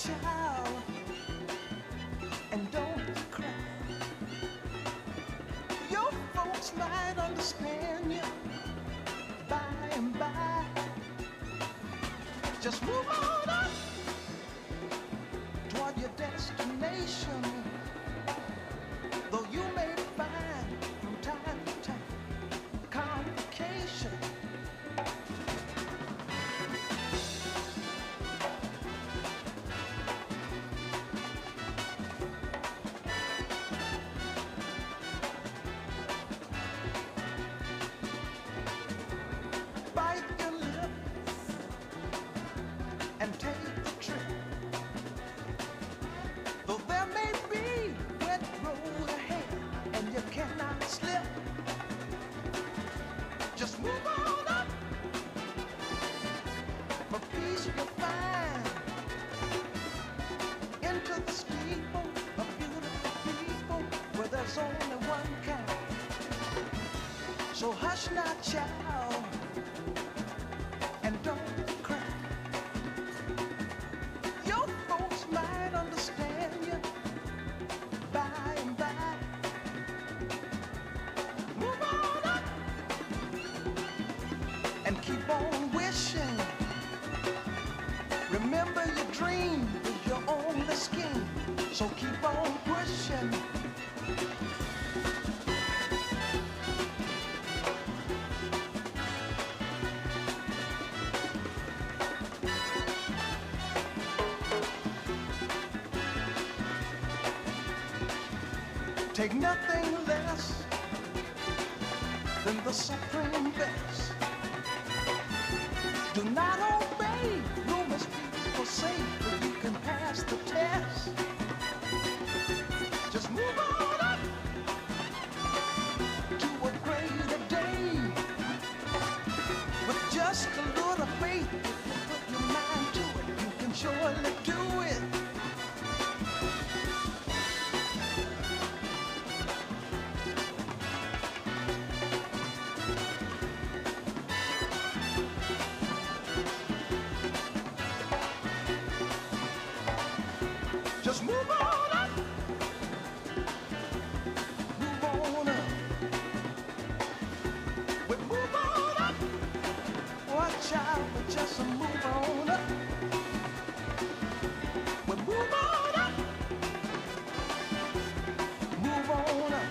child, and don't cry. Your folks might understand you by and by. Just move on up toward your destination, though you may find from time to time complications. Bite your lip and take the trip, though there may be wet road ahead and you cannot slip. Just move on up for peace you'll find into the steeple of beautiful people where there's only one kind. So hush not, child, and don't cry. Your folks might understand you by and by. Move on up and keep on wishing. Remember your dream is your only scheme, so keep on pushing. Take nothing less than the supreme best. Do not obey rumors people say, but you can pass the test. Just move on up to a greater day. With just a little faith, if you put your mind to it, you can surely do it. Just move on up, move on up, we move on up, watch out, we just move on up, we move on up, move on up.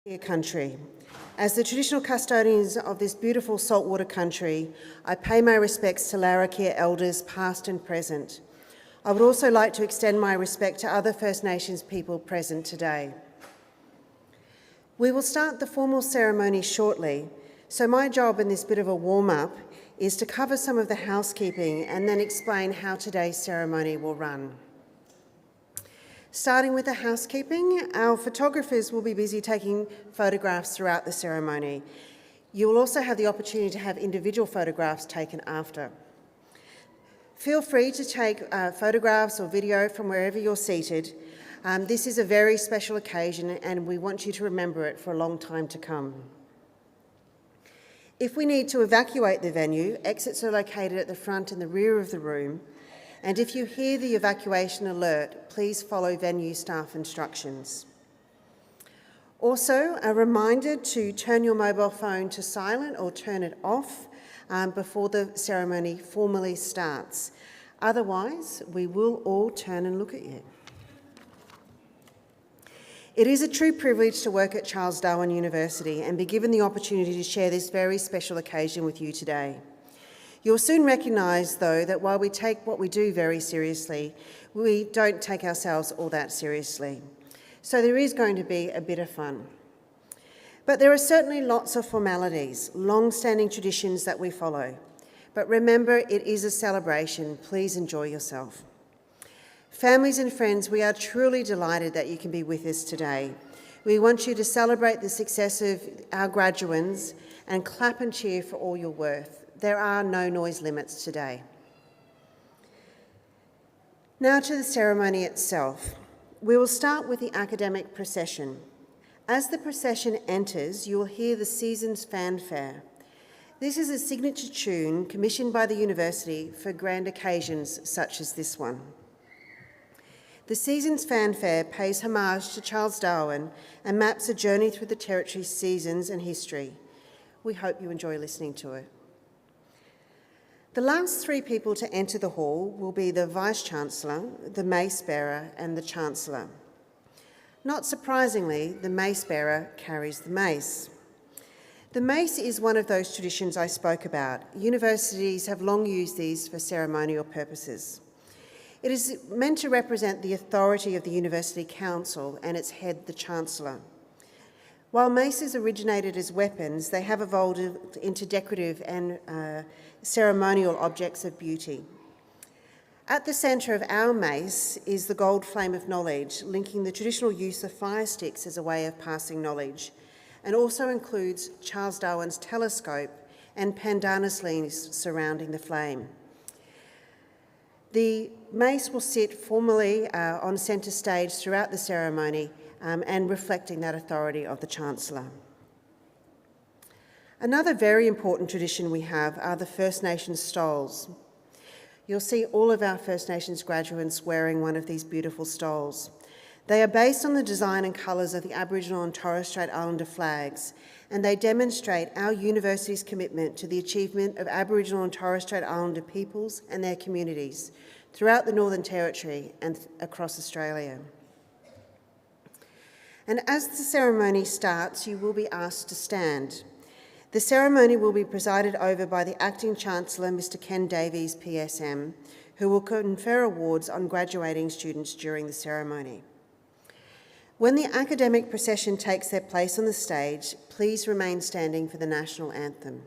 Dear country, as the traditional custodians of this beautiful saltwater country, I pay my respects to Larrakia elders past and present. I would also like to extend my respect to other First Nations people present today. We will start the formal ceremony shortly, so my job in this bit of a warm-up is to cover some of the housekeeping and then explain how today's ceremony will run. Starting with the housekeeping, our photographers will be busy taking photographs throughout the ceremony. You will also have the opportunity to have individual photographs taken after. Feel free to take photographs or video from wherever you're seated. This is a very special occasion and we want you to remember it for a long time to come. If we need to evacuate the venue, exits are located at the front and the rear of the room. And if you hear the evacuation alert, please follow venue staff instructions. Also, a reminder to turn your mobile phone to silent or turn it off before the ceremony formally starts. Otherwise, we will all turn and look at you. It is a true privilege to work at Charles Darwin University and be given the opportunity to share this very special occasion with you today. You'll soon recognise, though, that while we take what we do very seriously, we don't take ourselves all that seriously. So there is going to be a bit of fun. But there are certainly lots of formalities, long-standing traditions that we follow. But remember, it is a celebration. Please enjoy yourself. Families and friends, we are truly delighted that you can be with us today. We want you to celebrate the success of our graduands and clap and cheer for all your worth. There are no noise limits today. Now to the ceremony itself. We will start with the academic procession. As the procession enters, you will hear the season's fanfare. This is a signature tune commissioned by the university for grand occasions such as this one. The season's fanfare pays homage to Charles Darwin and maps a journey through the territory's seasons and history. We hope you enjoy listening to it. The last three people to enter the hall will be the Vice-Chancellor, the Mace Bearer and the Chancellor. Not surprisingly, the Mace Bearer carries the mace. The mace is one of those traditions I spoke about. Universities have long used these for ceremonial purposes. It is meant to represent the authority of the University Council and its head, the Chancellor. While maces originated as weapons, they have evolved into decorative and ceremonial objects of beauty. At the centre of our mace is the gold flame of knowledge, linking the traditional use of fire sticks as a way of passing knowledge, and also includes Charles Darwin's telescope and pandanus leaves surrounding the flame. The mace will sit formally on centre stage throughout the ceremony and reflecting that authority of the Chancellor. Another very important tradition we have are the First Nations stoles. You'll see all of our First Nations graduates wearing one of these beautiful stoles. They are based on the design and colours of the Aboriginal and Torres Strait Islander flags, and they demonstrate our university's commitment to the achievement of Aboriginal and Torres Strait Islander peoples and their communities throughout the Northern Territory and across Australia. And as the ceremony starts, you will be asked to stand. The ceremony will be presided over by the Acting Chancellor, Mr. Ken Davies, PSM, who will confer awards on graduating students during the ceremony. When the academic procession takes their place on the stage, please remain standing for the national anthem.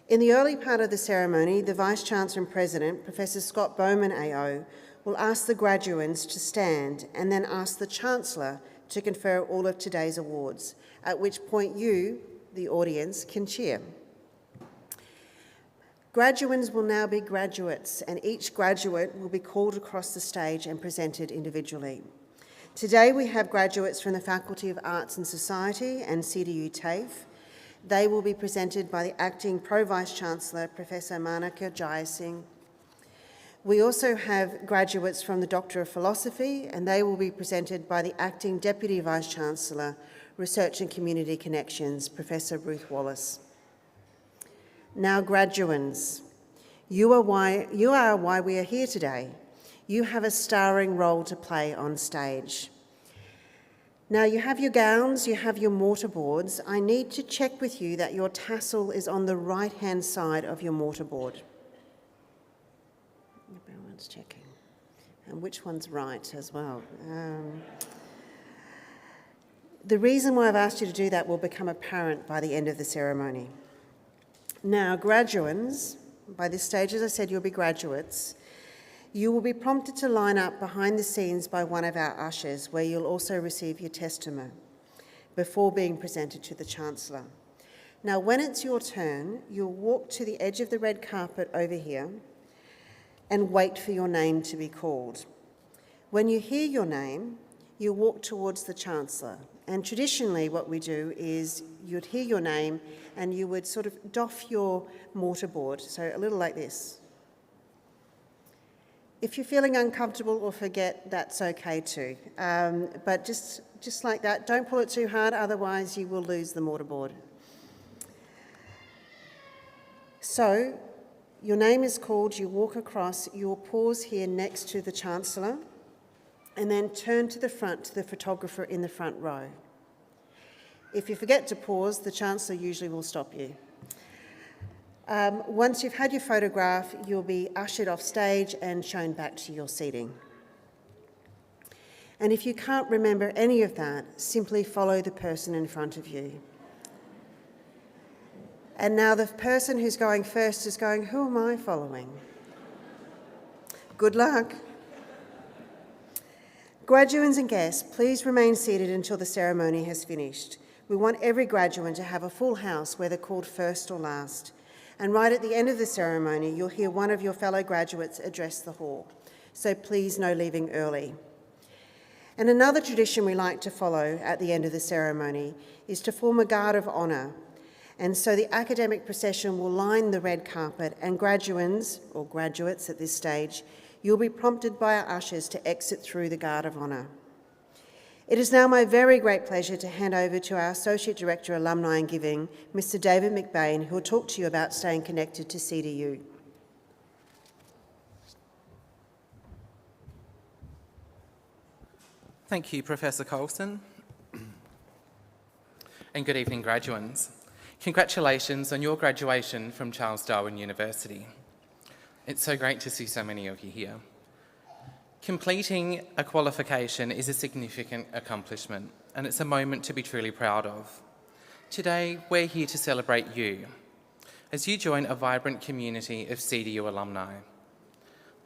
In the early part of the ceremony, the Vice-Chancellor and President, Professor Scott Bowman AO, will ask the graduands to stand and then ask the Chancellor to confer all of today's awards, at which point you, the audience, can cheer. Graduands will now be graduates, and each graduate will be called across the stage and presented individually. Today we have graduates from the Faculty of Arts and Society and CDU TAFE. They will be presented by the Acting Pro-Vice-Chancellor, Professor Manaka Jayasinghe. We also have graduates from the Doctor of Philosophy, and they will be presented by the Acting Deputy Vice-Chancellor, Research and Community Connections, Professor Ruth Wallace. Now, graduands, you are why we are here today. You have a starring role to play on stage. Now you have your gowns, you have your mortarboards. I need to check with you that your tassel is on the right-hand side of your mortarboard. Everyone's checking. And which one's right as well. The reason why I've asked you to do that will become apparent by the end of the ceremony. Now, graduands, by this stage, as I said, you'll be graduates. You will be prompted to line up behind the scenes by one of our ushers, where you'll also receive your testament before being presented to the Chancellor. Now, when it's your turn, you'll walk to the edge of the red carpet over here and wait for your name to be called. When you hear your name, you walk towards the Chancellor. And traditionally what we do is you'd hear your name and you would sort of doff your mortarboard, so a little like this. If you're feeling uncomfortable or forget, that's okay too. But just like that, don't pull it too hard, otherwise you will lose the mortarboard. So, your name is called, you walk across, you'll pause here next to the Chancellor, and then turn to the front to the photographer in the front row. If you forget to pause, the Chancellor usually will stop you. Once you've had your photograph, you'll be ushered off stage and shown back to your seating. And if you can't remember any of that, simply follow the person in front of you. And now the person who's going first is going, who am I following? Good luck. Graduands and guests, please remain seated until the ceremony has finished. We want every graduate to have a full house, whether called first or last. And right at the end of the ceremony, you'll hear one of your fellow graduates address the hall. So please, no leaving early. And another tradition we like to follow at the end of the ceremony is to form a guard of honour. And so the academic procession will line the red carpet, and graduands, or graduates at this stage, you'll be prompted by our ushers to exit through the guard of honour. It is now my very great pleasure to hand over to our Associate Director, Alumni and Giving, Mr. David McBain, who will talk to you about staying connected to CDU. Thank you, Professor Colson. And good evening, graduands. Congratulations on your graduation from Charles Darwin University. It's so great to see so many of you here. Completing a qualification is a significant accomplishment, and it's a moment to be truly proud of. Today, we're here to celebrate you, as you join a vibrant community of CDU alumni.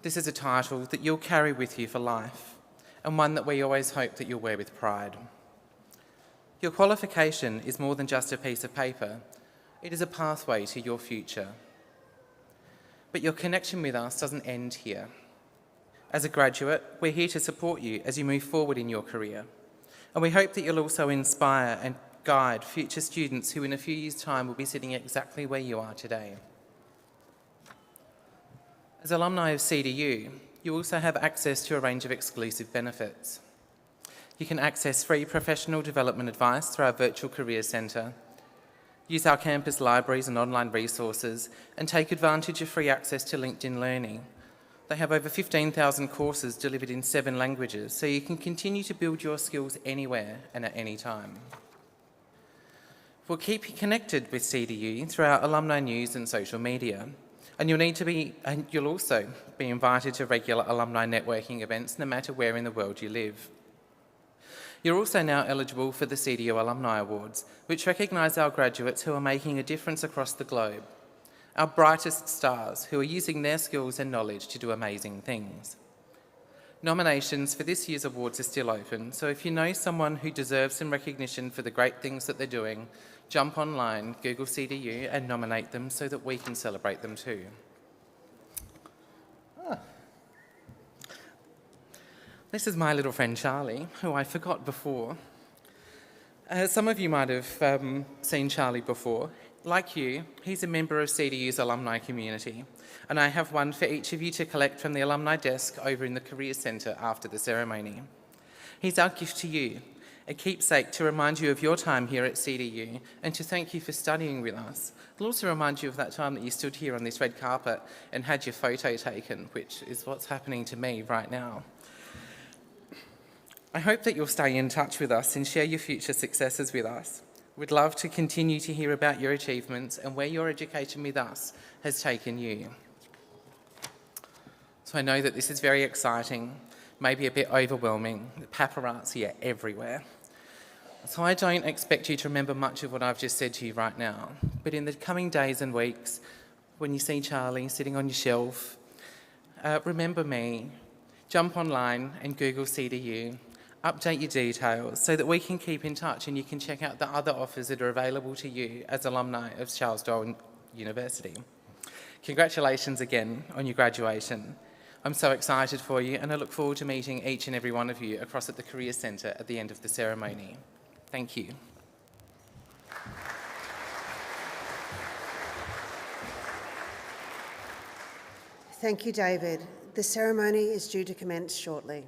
This is a title that you'll carry with you for life, and one that we always hope that you'll wear with pride. Your qualification is more than just a piece of paper. It is a pathway to your future. But your connection with us doesn't end here. As a graduate, we're here to support you as you move forward in your career. And we hope that you'll also inspire and guide future students who in a few years' time will be sitting exactly where you are today. As alumni of CDU, you also have access to a range of exclusive benefits. You can access free professional development advice through our Virtual Career Centre, use our campus libraries and online resources, and take advantage of free access to LinkedIn Learning. They have over 15,000 courses delivered in 7 languages, so you can continue to build your skills anywhere and at any time. We'll keep you connected with CDU through our alumni news and social media, and you'll also be invited to regular alumni networking events no matter where in the world you live. You're also now eligible for the CDU Alumni Awards, which recognise our graduates who are making a difference across the globe. Our brightest stars who are using their skills and knowledge to do amazing things. Nominations for this year's awards are still open, so if you know someone who deserves some recognition for the great things that they're doing, jump online, Google CDU and nominate them so that we can celebrate them too. This is my little friend Charlie, who I forgot before. Some of you might have seen Charlie before. Like you, he's a member of CDU's alumni community, and I have one for each of you to collect from the alumni desk over in the Career Centre after the ceremony. He's our gift to you, a keepsake to remind you of your time here at CDU and to thank you for studying with us. It'll also remind you of that time that you stood here on this red carpet and had your photo taken, which is what's happening to me right now. I hope that you'll stay in touch with us and share your future successes with us. We'd love to continue to hear about your achievements and where your education with us has taken you. So I know that this is very exciting, maybe a bit overwhelming. The paparazzi are everywhere. So I don't expect you to remember much of what I've just said to you right now, but in the coming days and weeks, when you see Charlie sitting on your shelf, remember me, jump online and Google CDU, update your details so that we can keep in touch and you can check out the other offers that are available to you as alumni of Charles Darwin University. Congratulations again on your graduation. I'm so excited for you and I look forward to meeting each and every one of you across at the Career Centre at the end of the ceremony. Thank you. Thank you, David. The ceremony is due to commence shortly.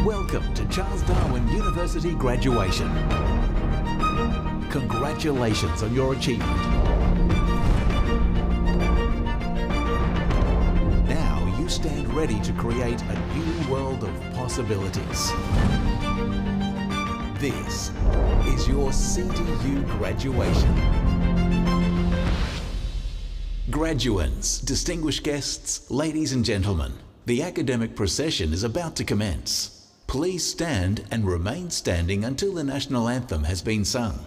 Welcome to Charles Darwin University graduation. Congratulations on your achievement. Now you stand ready to create a new world of possibilities. This is your CDU graduation. Graduands, distinguished guests, ladies and gentlemen, the academic procession is about to commence. Please stand and remain standing until the national anthem has been sung.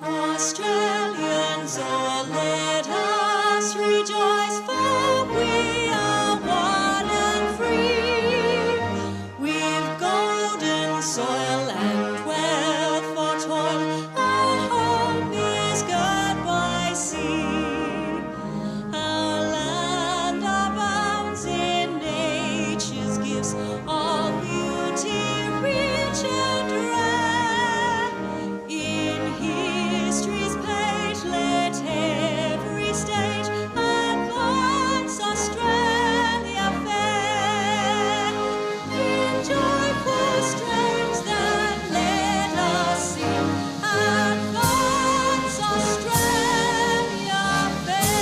Australians, oh, let us rejoice, for we are one and free. We've golden soil and wealth for toil. Our home is girt by sea. Our land abounds in nature's gifts, all beauty rich and rare. In history's page, let every stage advance Australia fair. In joyful strains that let us sing, advance Australia fair.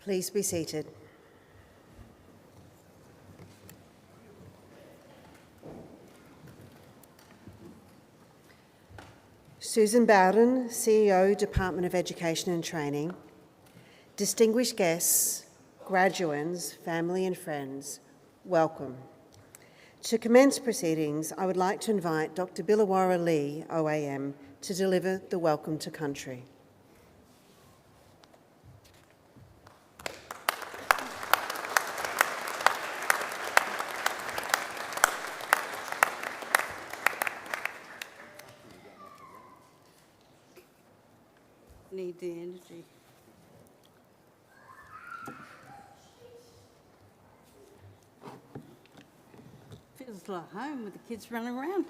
Please be seated. Susan Bowden, CEO, Department of Education and Training, distinguished guests, graduands, family and friends, welcome. To commence proceedings, I would like to invite Dr. Billawara Lee, OAM, to deliver the Welcome to Country. Need the energy. Feels like home with the kids running around.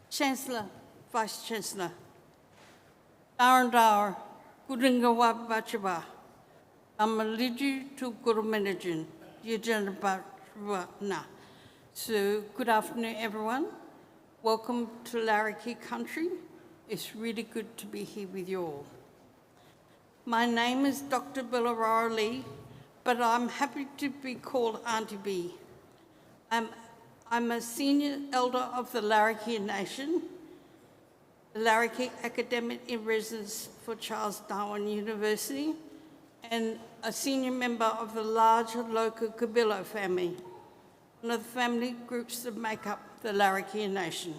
Chancellor, Vice Chancellor, Darandar, Kudingawa Bachaba, Amaliju to Gurumanajin, Yajanabachwana. So, good afternoon, everyone. Welcome to Larrikey Country. It's really good to be here with you all. My name is Dr. Billawara Lee, but I'm happy to be called Auntie B. I'm a senior elder of the Larrikey Nation, the Larrikey Academic in Residence for Charles Darwin University, and a senior member of the large local Kabila family, one of the family groups that make up the Larrikey Nation.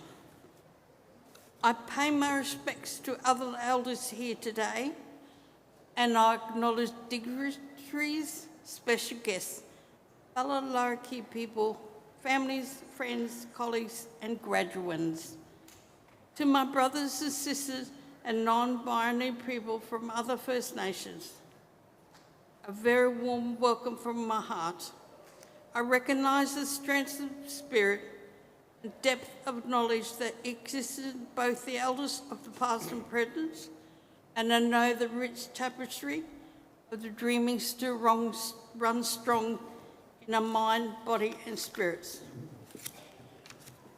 I pay my respects to other elders here today, and I acknowledge dignitaries, special guests, fellow Larrikey people, families, friends, colleagues, and graduands. To my brothers and sisters and non-binary people from other First Nations, a very warm welcome from my heart. I recognise the strength of spirit and depth of knowledge that existed in both the elders of the past and present, and I know the rich tapestry of the dreaming still runs strong in our mind, body and spirits.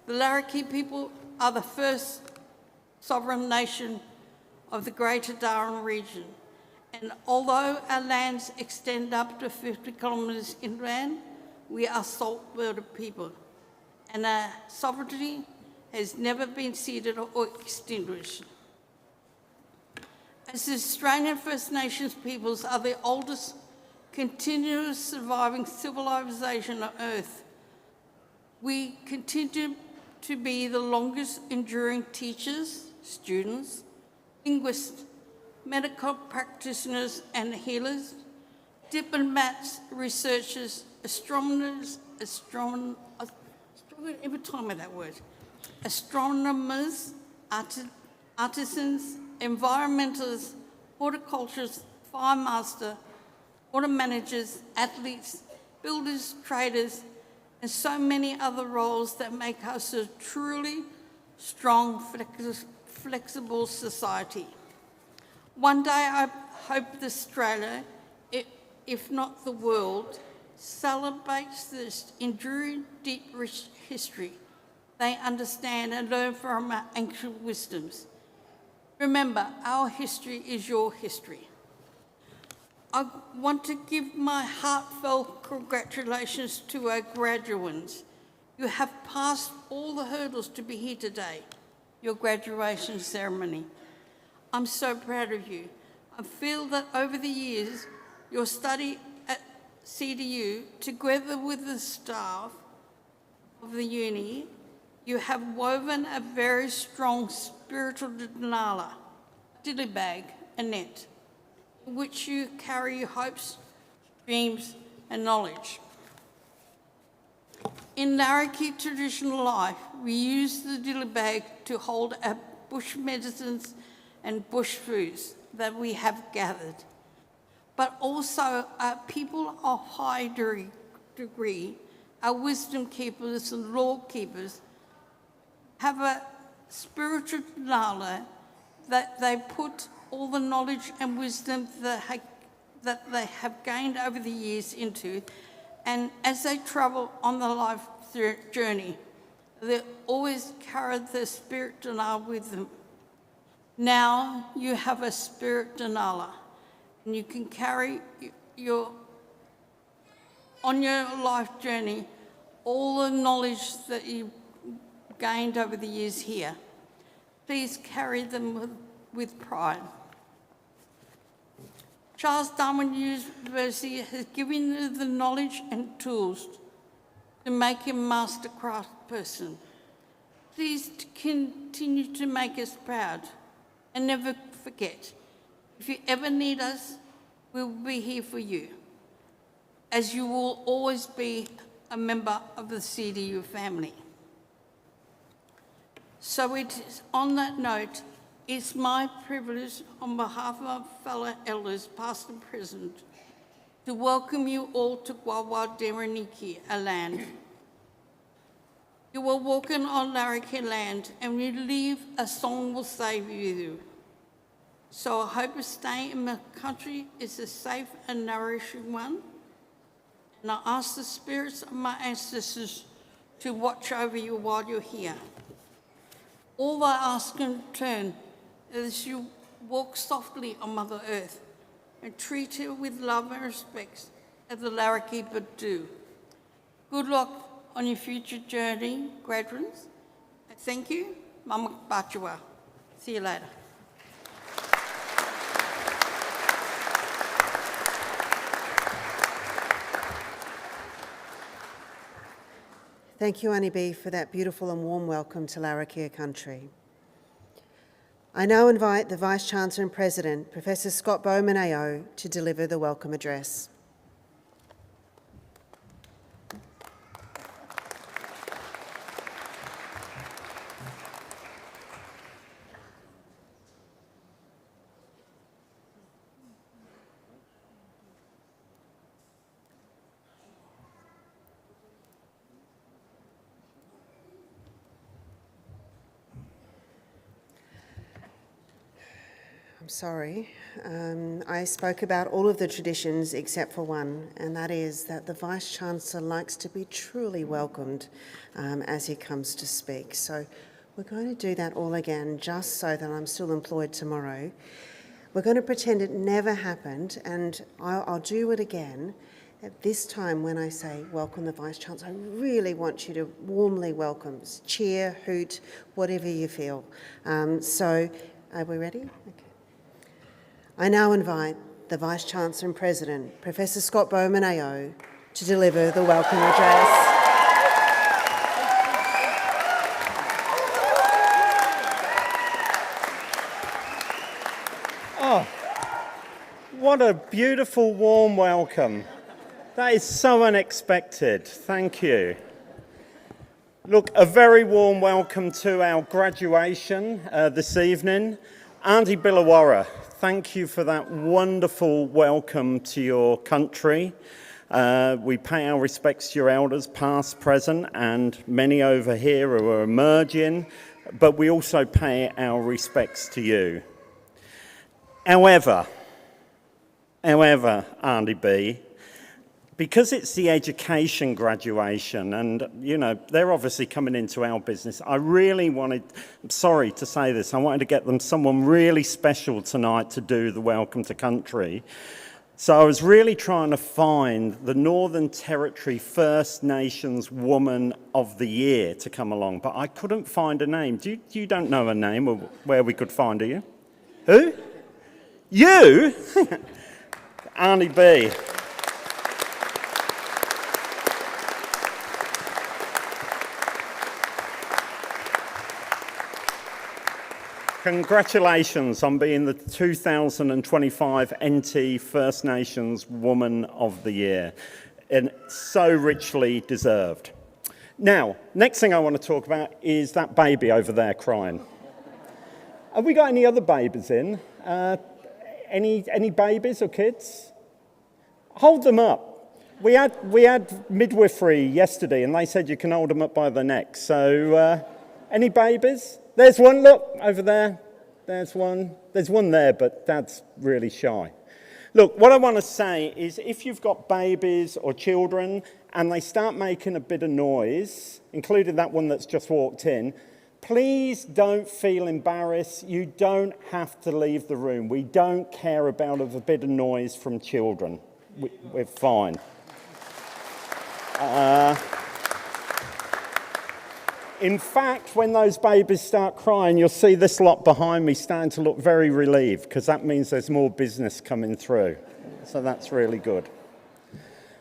The Larrikey people are the first sovereign nation of the Greater Darwin region, and although our lands extend up to 50 kilometres inland, we are salt-water people, and our sovereignty has never been ceded or extinguished. As the Australian First Nations peoples are the oldest continuous surviving civilisation on Earth, we continue to be the longest enduring teachers, students, linguists, medical practitioners and healers, diplomats, researchers, astronomers, every time with that word, astronomers, artisans, environmentalists, horticulturists, fire master, water managers, athletes, builders, traders, and so many other roles that make us a truly strong, flexible society. One day I hope that Australia, if not the world, celebrates this enduring, deep, rich history. They understand and learn from our ancient wisdoms. Remember, our history is your history. I want to give my heartfelt congratulations to our graduands. You have passed all the hurdles to be here today, your graduation ceremony. I'm so proud of you. I feel that over the years, your study at CDU, together with the staff of the uni, you have woven a very strong spiritual denala, dilly bag, a net, in which you carry your hopes, dreams, and knowledge. In Larrikey traditional life, we use the dilly bag to hold our bush medicines and bush foods that we have gathered. But also our people of high degree, our wisdom keepers and law keepers, have a spiritual denala that they put all the knowledge and wisdom that they have gained over the years into, and as they travel on the life journey, they always carry the spirit denala with them. Now you have a spirit denala, and you can carry on your life journey all the knowledge that you gained over the years here. Please carry them with pride. Charles Darwin University has given you the knowledge and tools to make a master craft person. Please continue to make us proud and never forget, if you ever need us, we'll be here for you, as you will always be a member of the CDU family. So it is on that note, it's my privilege on behalf of my fellow elders, past and present, to welcome you all to Wawa Deraniki, a land. You are walking on Larrakia land, and we leave a song will stay with you. So I hope staying in the country is a safe and nourishing one. And I ask the spirits of my ancestors to watch over you while you're here. All I ask in turn is you walk softly on Mother Earth and treat her with love and respect as the Larrakia do. Good luck on your future journey, graduates. Thank you. Mama Bachua. See you later. Thank you, Annie B, for that beautiful and warm welcome to Larrakia country. I now invite the Vice-Chancellor and President, Professor Scott Bowman AO, to deliver the welcome address. I'm sorry. I spoke about all of the traditions except for one, and that is that the Vice-Chancellor likes to be truly welcomed as he comes to speak. So we're going to do that all again just so that I'm still employed tomorrow. We're going to pretend it never happened, and I'll do it again. At this time when I say welcome the Vice-Chancellor, I really want you to warmly welcome, cheer, hoot, whatever you feel. So are we ready? Okay. I now invite the Vice-Chancellor and President, Professor Scott Bowman AO, to deliver the welcome address. Oh, what a beautiful warm welcome. That is so unexpected. Thank you. Look, a very warm welcome to our graduation this evening. Auntie Billawara, thank you for that wonderful welcome to your country. We pay our respects to your elders, past, present, and many over here who are emerging, but we also pay our respects to you. However, Auntie B, because it's the education graduation and, you know, they're obviously coming into our business, I really wanted, I'm sorry to say this, I wanted to get them someone really special tonight to do the Welcome to Country. So I was really trying to find the Northern Territory First Nations Woman of the Year to come along, but I couldn't find a name. You don't know a name or where we could find her, you? Who? You? Auntie B. Congratulations on being the 2025 NT First Nations Woman of the Year, and so richly deserved. Now, next thing I want to talk about is that baby over there crying. Have we got any other babies in? Any babies or kids? Hold them up. We had midwifery yesterday, and they said you can hold them up by the neck. So, any babies? There's one, look, over there. There's one. There's one there, but Dad's really shy. Look, what I want to say is if you've got babies or children and they start making a bit of noise, including that one that's just walked in, please don't feel embarrassed. You don't have to leave the room. We don't care about a bit of noise from children. We're fine. In fact, when those babies start crying, you'll see this lot behind me starting to look very relieved, because that means there's more business coming through. So that's really good.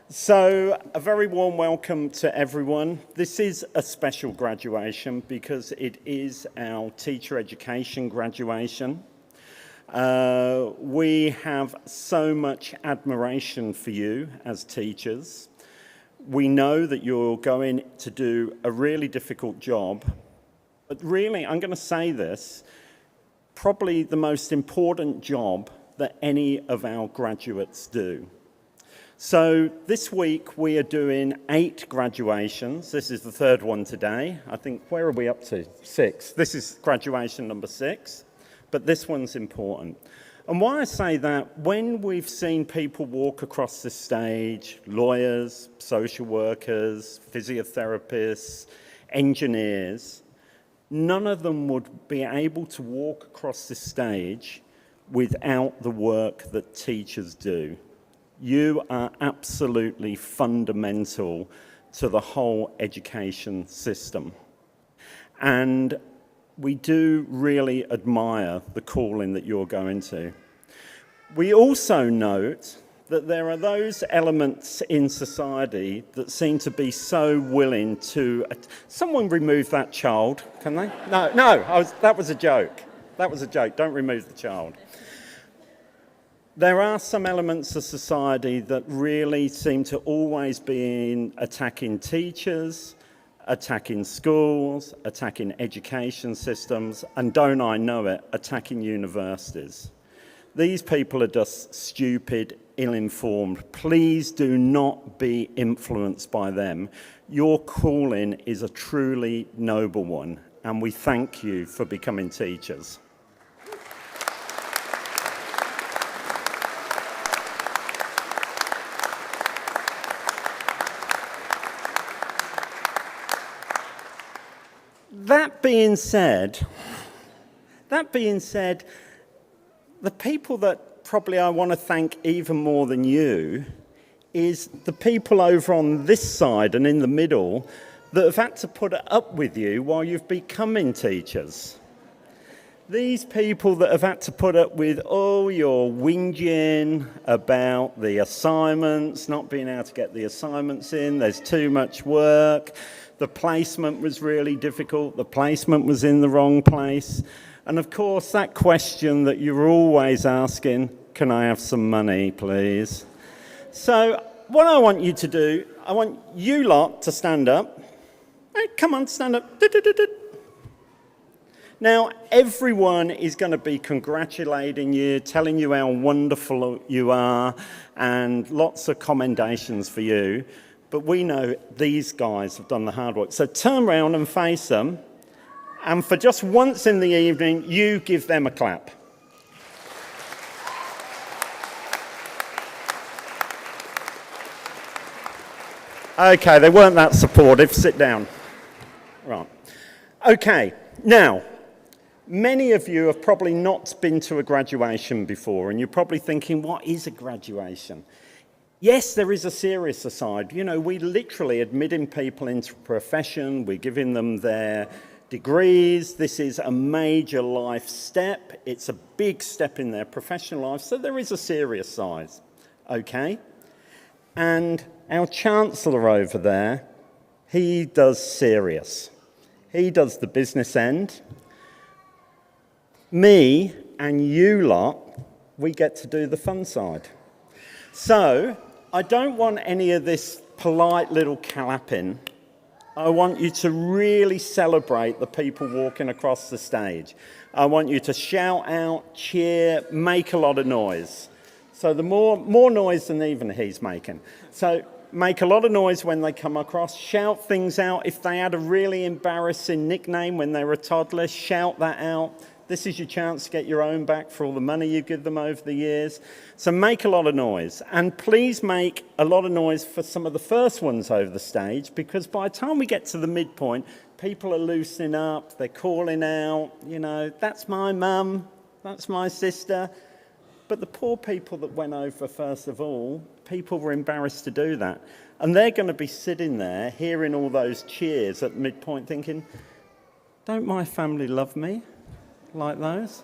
So a very warm welcome to everyone. This is a special graduation because it is our teacher education graduation. We have so much admiration for you as teachers. We know that you're going to do a really difficult job, but really, I'm going to say this, probably the most important job that any of our graduates do. So this week we are doing 8 graduations. This is the 3rd one today. I think, where are we up to? 6. This is graduation number 6, but this one's important. And why I say that, when we've seen people walk across the stage, lawyers, social workers, physiotherapists, engineers, none of them would be able to walk across the stage without the work that teachers do. You are absolutely fundamental to the whole education system. And we do really admire the calling that you're going to. We also note that there are those elements in society that seem to be so willing to... Someone remove that child, can they? No, that was a joke. That was a joke. Don't remove the child. There are some elements of society that really seem to always be attacking teachers, attacking schools, attacking education systems, and don't I know it, attacking universities. These people are just stupid, ill-informed. Please do not be influenced by them. Your calling is a truly noble one, and we thank you for becoming teachers. That being said, the people that probably I want to thank even more than you is the people over on this side and in the middle that have had to put up with you while you've becoming teachers. These people that have had to put up with all your whinging about the assignments, not being able to get the assignments in, there's too much work, the placement was really difficult, the placement was in the wrong place. And of course, that question that you're always asking, can I have some money, please? So what I want you to do, I want you lot to stand up. Hey, come on, stand up. Now, everyone is going to be congratulating you, telling you how wonderful you are, and lots of commendations for you. But we know these guys have done the hard work. So turn around and face them. And for just once in the evening, you give them a clap. Okay, they weren't that supportive. Sit down. Right. Okay, now, many of you have probably not been to a graduation before, and you're probably thinking, what is a graduation? Yes, there is a serious side. You know, we literally admitting people into profession, we're giving them their degrees. This is a major life step. It's a big step in their professional life, so there is a serious side, okay? And our chancellor over there, he does serious. He does the business end. Me and you lot, we get to do the fun side. So, I don't want any of this polite little clapping. I want you to really celebrate the people walking across the stage. I want you to shout out, cheer, make a lot of noise. So the more noise than even he's making. So make a lot of noise when they come across. Shout things out. If they had a really embarrassing nickname when they were a toddler, shout that out. This is your chance to get your own back for all the money you give them over the years. So make a lot of noise. And please make a lot of noise for some of the first ones over the stage, because by the time we get to the midpoint, people are loosening up, they're calling out, you know, that's my mum, that's my sister. But the poor people that went over first of all, people were embarrassed to do that. And they're going to be sitting there hearing all those cheers at midpoint thinking, don't my family love me like those?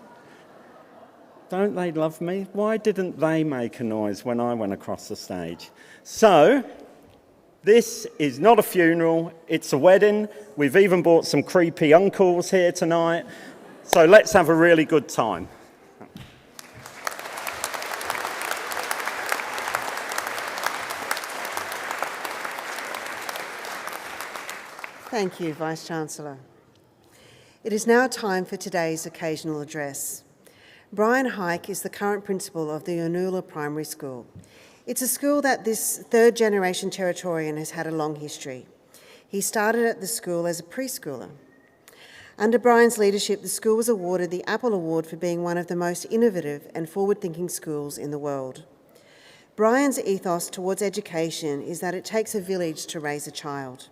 Don't they love me? Why didn't they make a noise when I went across the stage? So, this is not a funeral, it's a wedding. We've even brought some creepy uncles here tonight. So let's have a really good time. Thank you, Vice-Chancellor. It is now time for today's occasional address. Brian Hike is the current principal of the Unula Primary School. It's a school that this third-generation Territorian has had a long history. He started at the school as a preschooler. Under Brian's leadership, the school was awarded the Apple Award for being one of the most innovative and forward-thinking schools in the world. Brian's ethos towards education is that it takes a village to raise a child,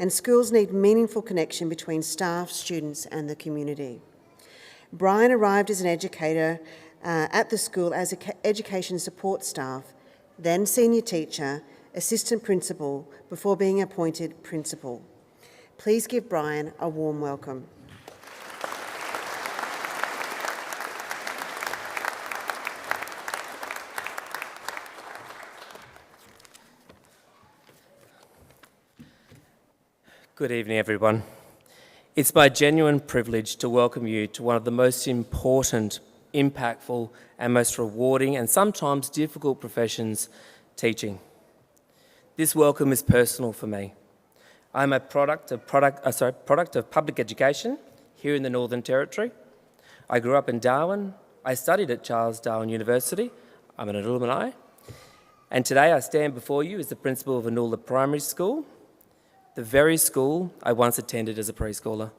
and schools need meaningful connection between staff, students, and the community. Brian arrived as an educator at the school as an education support staff, then senior teacher, assistant principal, before being appointed principal. Please give Brian a warm welcome. Good evening, everyone. It's my genuine privilege to welcome you to one of the most important, impactful, and most rewarding and sometimes difficult professions, teaching. This welcome is personal for me. I'm a product of public education here in the Northern Territory. I grew up in Darwin. I studied at Charles Darwin University. I'm an alumni. And today I stand before you as the principal of Unula Primary School, the very school I once attended as a preschooler.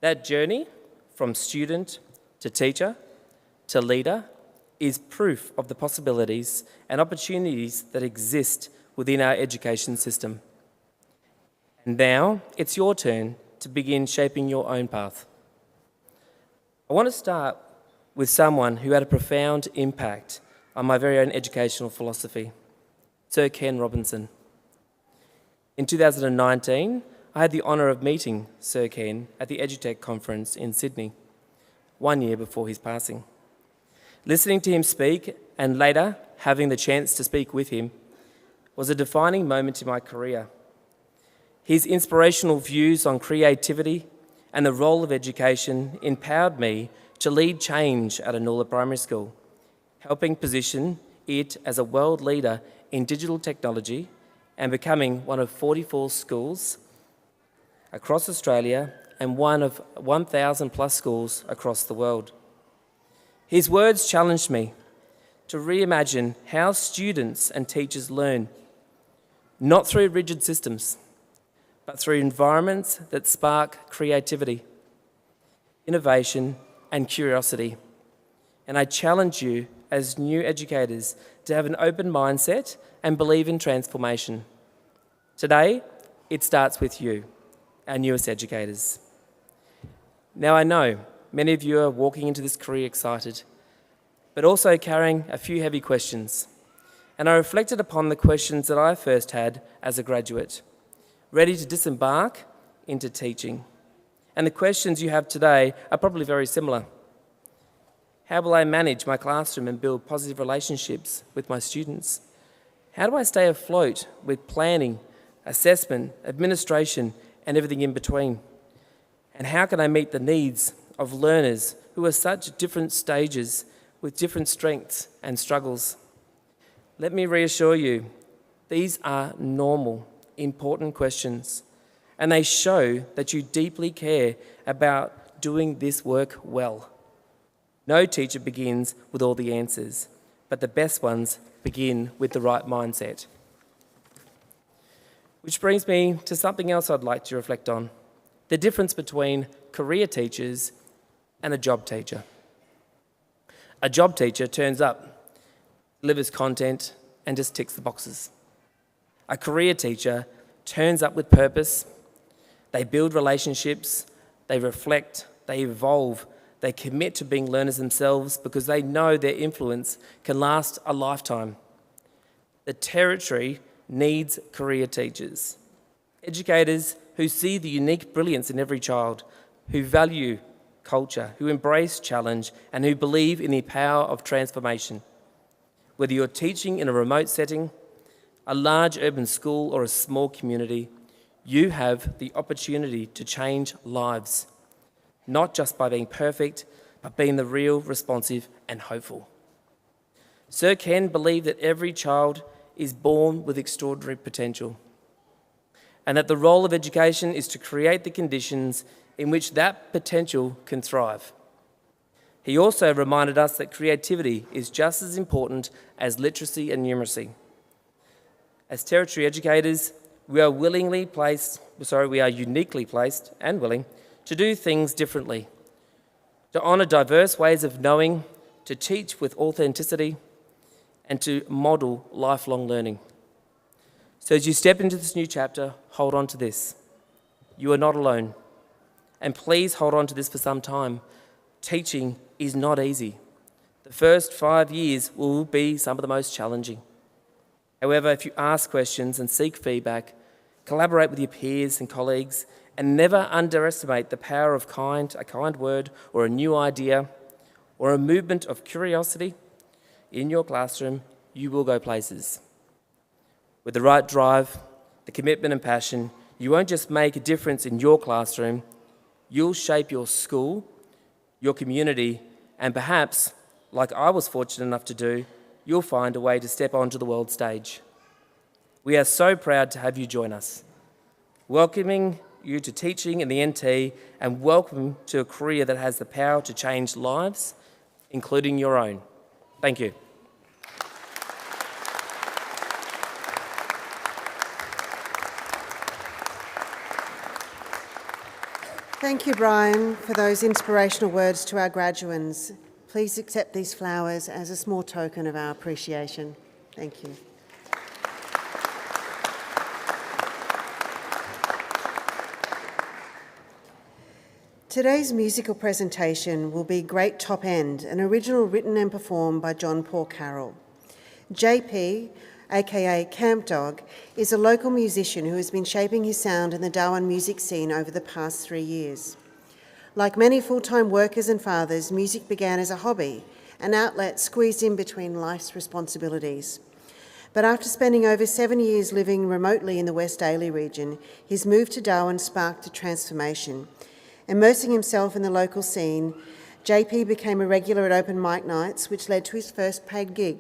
That journey from student to teacher to leader is proof of the possibilities and opportunities that exist within our education system. And now it's your turn to begin shaping your own path. I want to start with someone who had a profound impact on my very own educational philosophy, Sir Ken Robinson. In 2019, I had the honour of meeting Sir Ken at the EduTech conference in Sydney, 1 year before his passing. Listening to him speak and later having the chance to speak with him was a defining moment in my career. His inspirational views on creativity and the role of education empowered me to lead change at Unula Primary School, helping position it as a world leader in digital technology and becoming one of 44 schools across Australia and one of 1,000 plus schools across the world. His words challenged me to reimagine how students and teachers learn, not through rigid systems, but through environments that spark creativity, innovation, and curiosity. And I challenge you as new educators to have an open mindset and believe in transformation. Today, it starts with you, our newest educators. Now I know many of you are walking into this career excited, but also carrying a few heavy questions. And I reflected upon the questions that I first had as a graduate, ready to disembark into teaching. And the questions you have today are probably very similar. How will I manage my classroom and build positive relationships with my students? How do I stay afloat with planning, assessment, administration, and everything in between? And how can I meet the needs of learners who are such different stages with different strengths and struggles? Let me reassure you, these are normal, important questions, and they show that you deeply care about doing this work well. No teacher begins with all the answers, but the best ones begin with the right mindset. Which brings me to something else I'd like to reflect on, the difference between career teachers and a job teacher. A job teacher turns up, delivers content, and just ticks the boxes. A career teacher turns up with purpose. They build relationships, they reflect, they evolve, They commit to being learners themselves because they know their influence can last a lifetime. The Territory needs career teachers, educators who see the unique brilliance in every child, who value culture, who embrace challenge, and who believe in the power of transformation. Whether you're teaching in a remote setting, a large urban school, or a small community, you have the opportunity to change lives, not just by being perfect, but being the real, responsive, and hopeful. Sir Ken believed that every child is born with extraordinary potential, and that the role of education is to create the conditions in which that potential can thrive. He also reminded us that creativity is just as important as literacy and numeracy. As Territory educators, we are uniquely placed and willing to do things differently, to honour diverse ways of knowing, to teach with authenticity, and to model lifelong learning. So as you step into this new chapter, hold on to this. You are not alone. And please hold on to this for some time. Teaching is not easy. The first 5 years will be some of the most challenging. However, if you ask questions and seek feedback, collaborate with your peers and colleagues, and never underestimate the power of a kind word or a new idea or a movement of curiosity in your classroom, you will go places. With the right drive, the commitment and passion, you won't just make a difference in your classroom, you'll shape your school, your community, and perhaps, like I was fortunate enough to do, you'll find a way to step onto the world stage. We are so proud to have you join us, welcoming you to teaching in the NT and welcome to a career that has the power to change lives, including your own. Thank you. Thank you, Brian, for those inspirational words to our graduates. Please accept these flowers as a small token of our appreciation. Thank you. Today's musical presentation will be Great Top End, an original written and performed by John Paul Carroll. JP, aka Camp Dog, is a local musician who has been shaping his sound in the Darwin music scene over the past 3 years. Like many full-time workers and fathers, music began as a hobby, an outlet squeezed in between life's responsibilities. But after spending over 7 years living remotely in the West Daly region, his move to Darwin sparked a transformation. Immersing himself in the local scene, JP became a regular at open mic nights, which led to his first paid gig.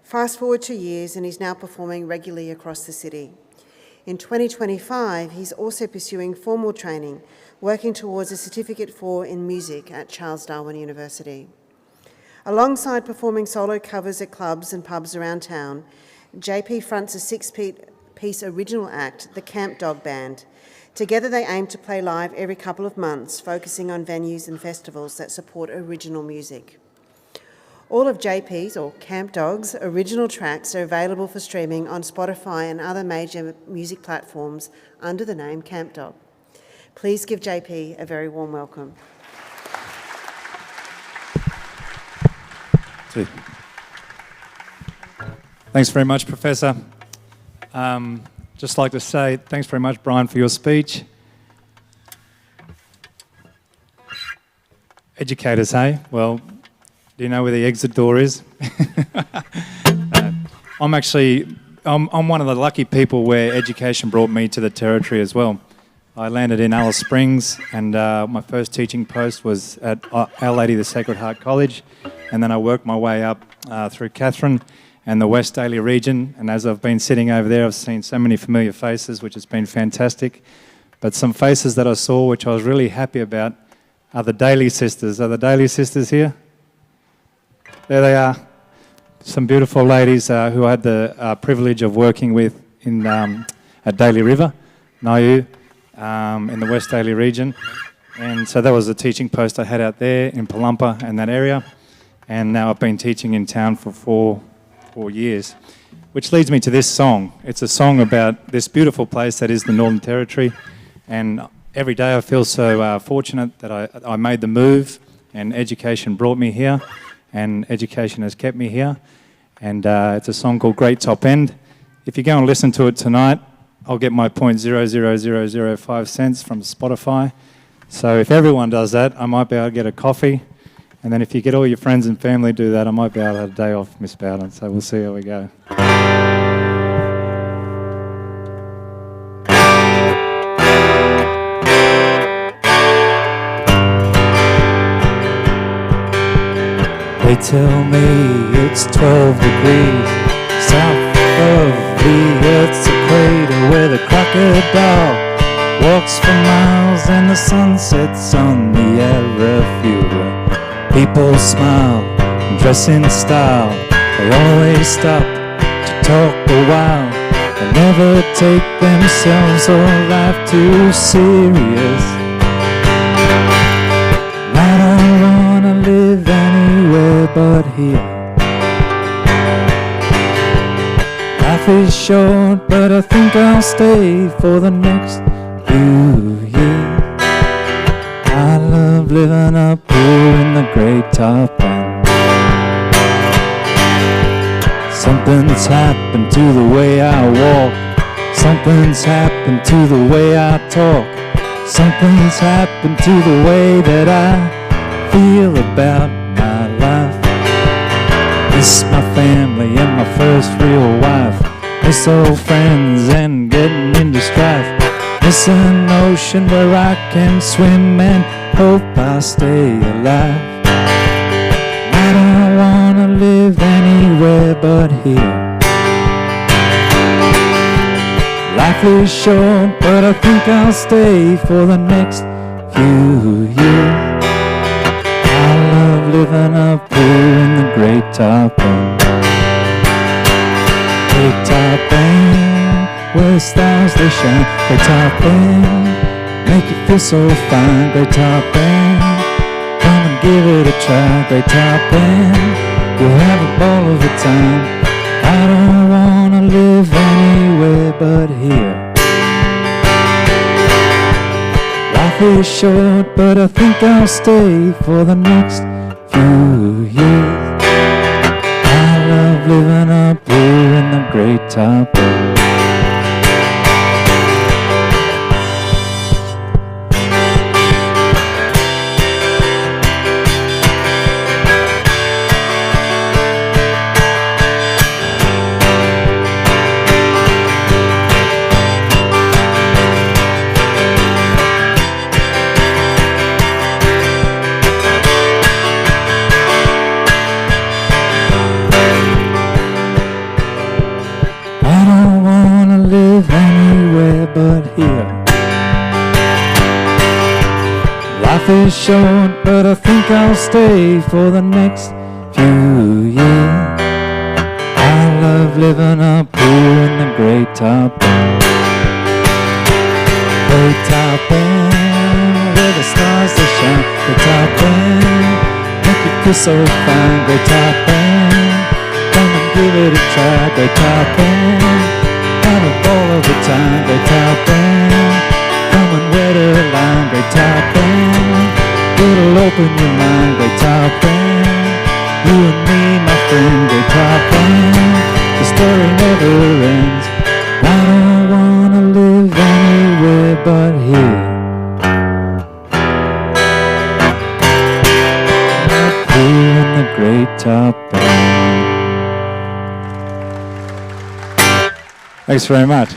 Fast forward 2 years and he's now performing regularly across the city. In 2025, he's also pursuing formal training, working towards a Certificate in Music at Charles Darwin University. Alongside performing solo covers at clubs and pubs around town, JP fronts a 6-piece original act, the Camp Dog Band. Together they aim to play live every couple of months, focusing on venues and festivals that support original music. All of JP's, or Camp Dog's, original tracks are available for streaming on Spotify and other major music platforms under the name Camp Dog. Please give JP a very warm welcome. Thanks very much, Professor. Just like to say thanks very much, Brian, for your speech. Educators, hey? Well, do you know where the exit door is? I'm one of the lucky people where education brought me to the Territory as well. I landed in Alice Springs, and my first teaching post was at Our Lady of the Sacred Heart College, and then I worked my way up through Catherine and the West Daly region, and as I've been sitting over there, I've seen so many familiar faces, which has been fantastic. But some faces that I saw, which I was really happy about, are the Daly sisters. Are the Daly sisters here? There they are. Some beautiful ladies who I had the privilege of working with in at Daly River, Nayu, in the West Daly region. And so that was a teaching post I had out there in Palumpa and that area. And now I've been teaching in town for four years, which leads me to this song. It's a song about this beautiful place that is the Northern Territory, and every day I feel so fortunate that I made the move and education brought me here, and education has kept me here. And it's a song called Great Top End. If you go and listen to it tonight, I'll get my 0.00005 cents from Spotify. So if everyone does that, I might be able to get a coffee. And then if you get all your friends and family do that, I might be able to have a day off, Miss Bowden. So we'll see how we go. They tell me it's 12 degrees south of the Earth's equator, where the crocodile walks for miles and the sun sets on the airfield. People smile and dress in style. They always stop to talk a while. They never take themselves or life too serious. I don't wanna live anywhere but here. Life is short, but I think I'll stay for the next few years. I love living up here in the great top end. Something's happened to the way I walk. Something's happened to the way I talk. Something's happened to the way that I feel about my life. Miss my family and my first real wife. Miss old friends and getting into strife. Miss an ocean where I can swim and hope I stay alive. I don't wanna live anywhere but here. Life is short, but I think I'll stay for the next few years. I love living up here in the great top end. Great top end, where stars they shine. Great top end, make you feel so fine. Great top end, come and give it a try. Great top end, you'll have a ball of a time. I don't wanna live anywhere but here. Life is short, but I think I'll stay for the next few years. I love living up here in the great top end. But here, life is short, but I think I'll stay for the next few years. I love living up here in the great top end. Great top end, where the stars they shine. Great top end, make you feel so fine. Great top end, come and give it a try. Great top end, have a ball of the time. Great top end, come and wet a line. Great top end, it'll open your mind. Great top end, you and me, my friend. Great top end, the story never ends. I don't wanna live anywhere but here. Up here in the great top end. Thanks very much.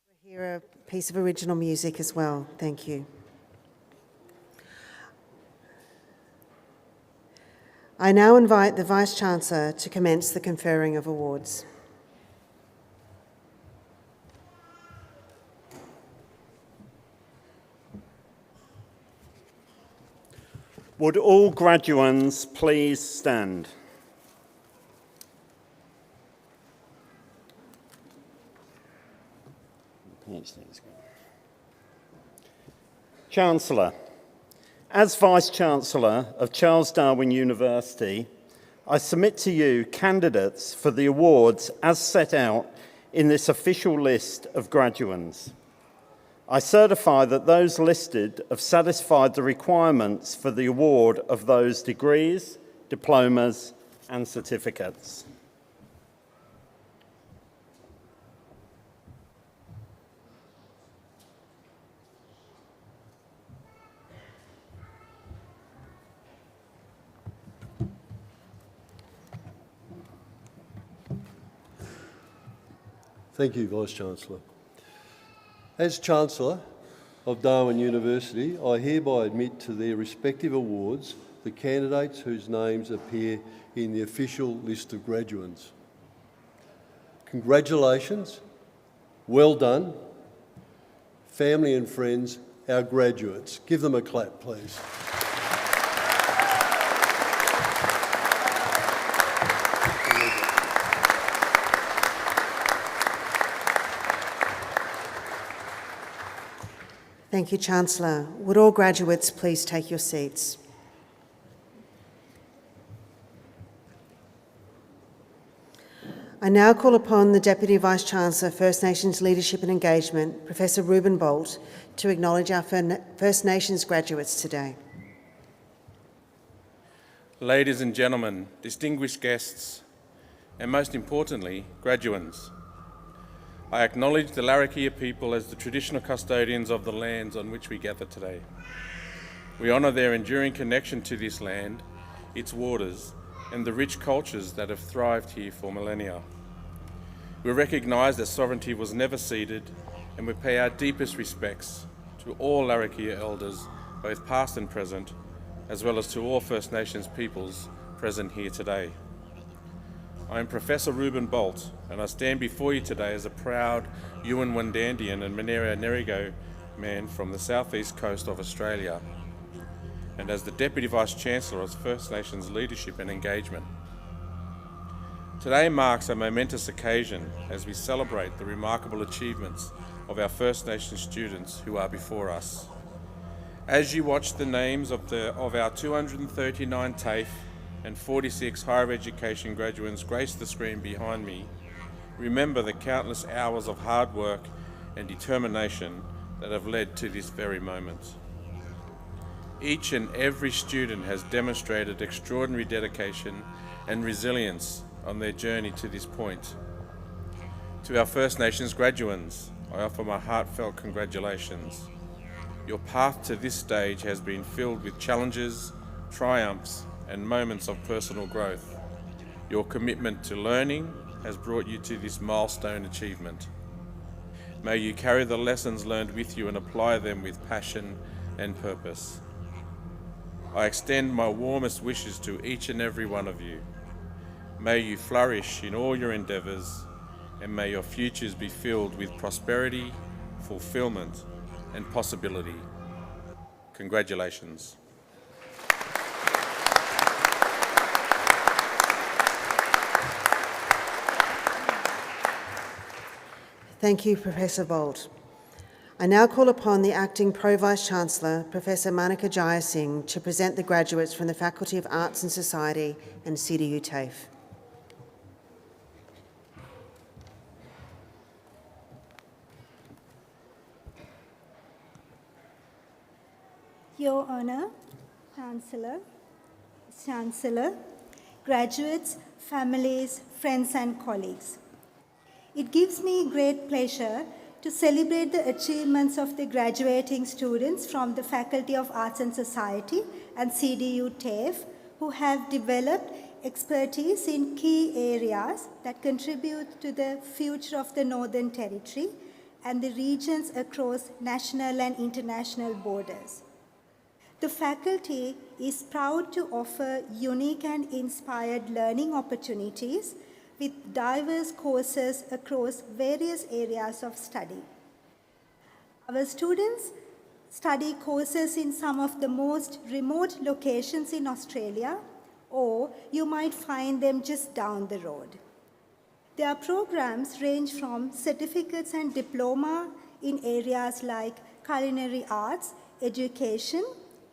We'll hear a piece of original music as well. Thank you. I now invite the Vice-Chancellor to commence the conferring of awards. Would all graduands please stand? Chancellor, as Vice-Chancellor of Charles Darwin University, I submit to you candidates for the awards as set out in this official list of graduands. I certify that those listed have satisfied the requirements for the award of those degrees, diplomas, and certificates. Thank you, Vice-Chancellor. As Chancellor of Darwin University, I hereby admit to their respective awards the candidates whose names appear in the official list of graduands. Congratulations, well done, family and friends, our graduates. Give them a clap, please. Thank you, Chancellor. Would all graduates please take your seats? I now call upon the Deputy Vice-Chancellor, First Nations Leadership and Engagement, Professor Ruben Bolt, to acknowledge our First Nations graduates today. Ladies and gentlemen, distinguished guests, and most importantly, graduands, I acknowledge the Larrakia people as the traditional custodians of the lands on which we gather today. We honour their enduring connection to this land, its waters, and the rich cultures that have thrived here for millennia. We recognise that sovereignty was never ceded, and we pay our deepest respects to all Larrakia elders, both past and present, as well as to all First Nations peoples present here today. I am Professor Ruben Bolt, and I stand before you today as a proud Yuin Wendandian and Monero Nerigo man from the southeast coast of Australia, and as the Deputy Vice-Chancellor of First Nations Leadership and Engagement. Today marks a momentous occasion as we celebrate the remarkable achievements of our First Nations students who are before us. As you watch the names of our 239 TAFE and 46 higher education graduates grace the screen behind me, remember the countless hours of hard work and determination that have led to this very moment. Each and every student has demonstrated extraordinary dedication and resilience on their journey to this point. To our First Nations graduands, I offer my heartfelt congratulations. Your path to this stage has been filled with challenges, triumphs, and moments of personal growth. Your commitment to learning has brought you to this milestone achievement. May you carry the lessons learned with you and apply them with passion and purpose. I extend my warmest wishes to each and every one of you. May you flourish in all your endeavours, and may your futures be filled with prosperity, fulfilment, and possibility. Congratulations. Thank you, Professor Bolt. I now call upon the Acting Pro-Vice-Chancellor, Professor Manika Jayasinghe, to present the graduates from the Faculty of Arts and Society and CDU TAFE. Your Honour, Chancellor, graduates, families, friends and colleagues. It gives me great pleasure to celebrate the achievements of the graduating students from the Faculty of Arts and Society and CDU TAFE who have developed expertise in key areas that contribute to the future of the Northern Territory and the regions across national and international borders. The faculty is proud to offer unique and inspired learning opportunities with diverse courses across various areas of study. Our students study courses in some of the most remote locations in Australia, or you might find them just down the road. Their programs range from certificates and diploma in areas like culinary arts, education,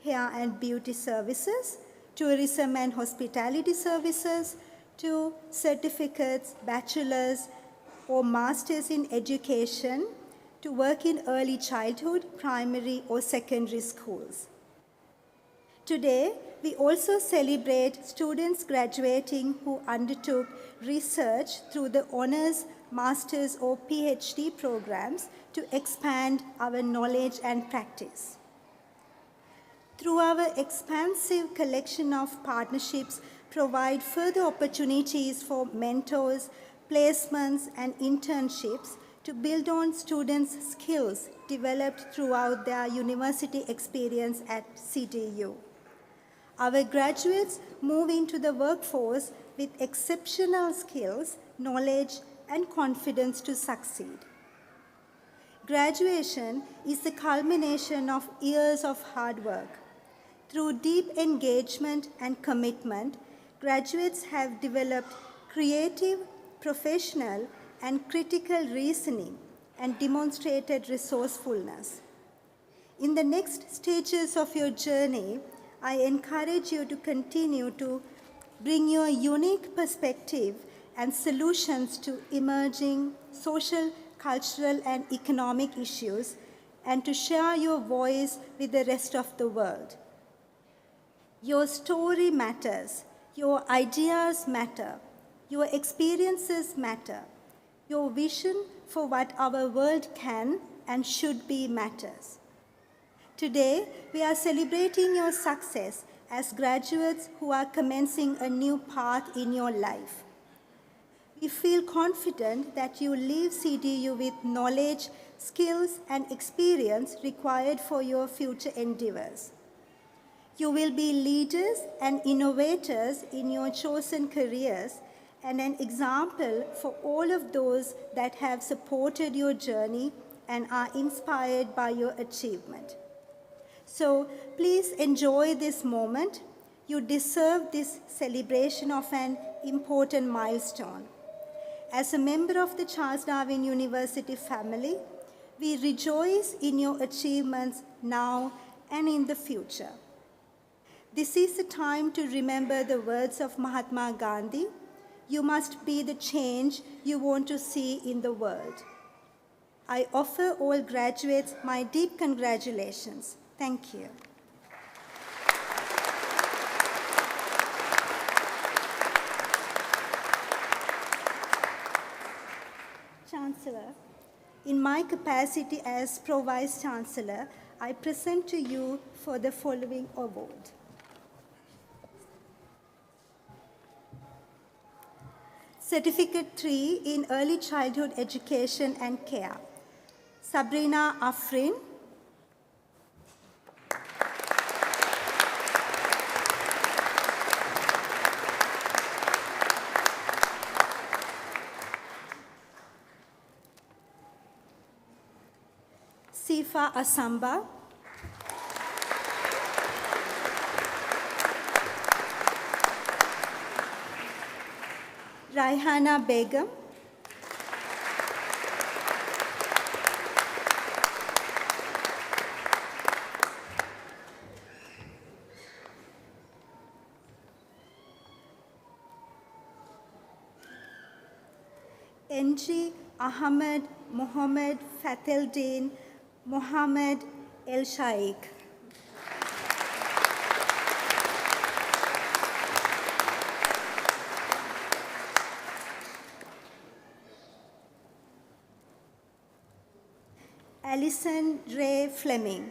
hair and beauty services, tourism and hospitality services, to certificates, bachelor's or master's in education, to work in early childhood, primary or secondary schools. Today, we also celebrate students graduating who undertook research through the honors, master's or PhD programs to expand our knowledge and practice. Through our expansive collection of partnerships, provide further opportunities for mentors, placements and internships to build on students' skills developed throughout their university experience at CDU. Our graduates move into the workforce with exceptional skills, knowledge, and confidence to succeed. Graduation is the culmination of years of hard work. Through deep engagement and commitment, graduates have developed creative, professional, and critical reasoning and demonstrated resourcefulness. In the next stages of your journey, I encourage you to continue to bring your unique perspective and solutions to emerging social, cultural, and economic issues, and to share your voice with the rest of the world. Your story matters, your ideas matter, your experiences matter, your vision for what our world can and should be matters. Today, we are celebrating your success as graduates who are commencing a new path in your life. We feel confident that you leave CDU with knowledge, skills, and experience required for your future endeavors. You will be leaders and innovators in your chosen careers and an example for all of those that have supported your journey and are inspired by your achievement. So please enjoy this moment. You deserve this celebration of an important milestone. As a member of the Charles Darwin University family, we rejoice in your achievements now and in the future. This is the time to remember the words of Mahatma Gandhi. You must be the change you want to see in the world. I offer all graduates my deep congratulations. Thank you. Chancellor, in my capacity as Pro Vice Chancellor, I present to you for the following award. Certificate 3 in Early Childhood Education and Care. Sabrina Afrin. Sifa Asamba. Raihana Begum. NG Ahmed Mohammed Fateldin Mohammed El Shaikh. Alison Ray Fleming.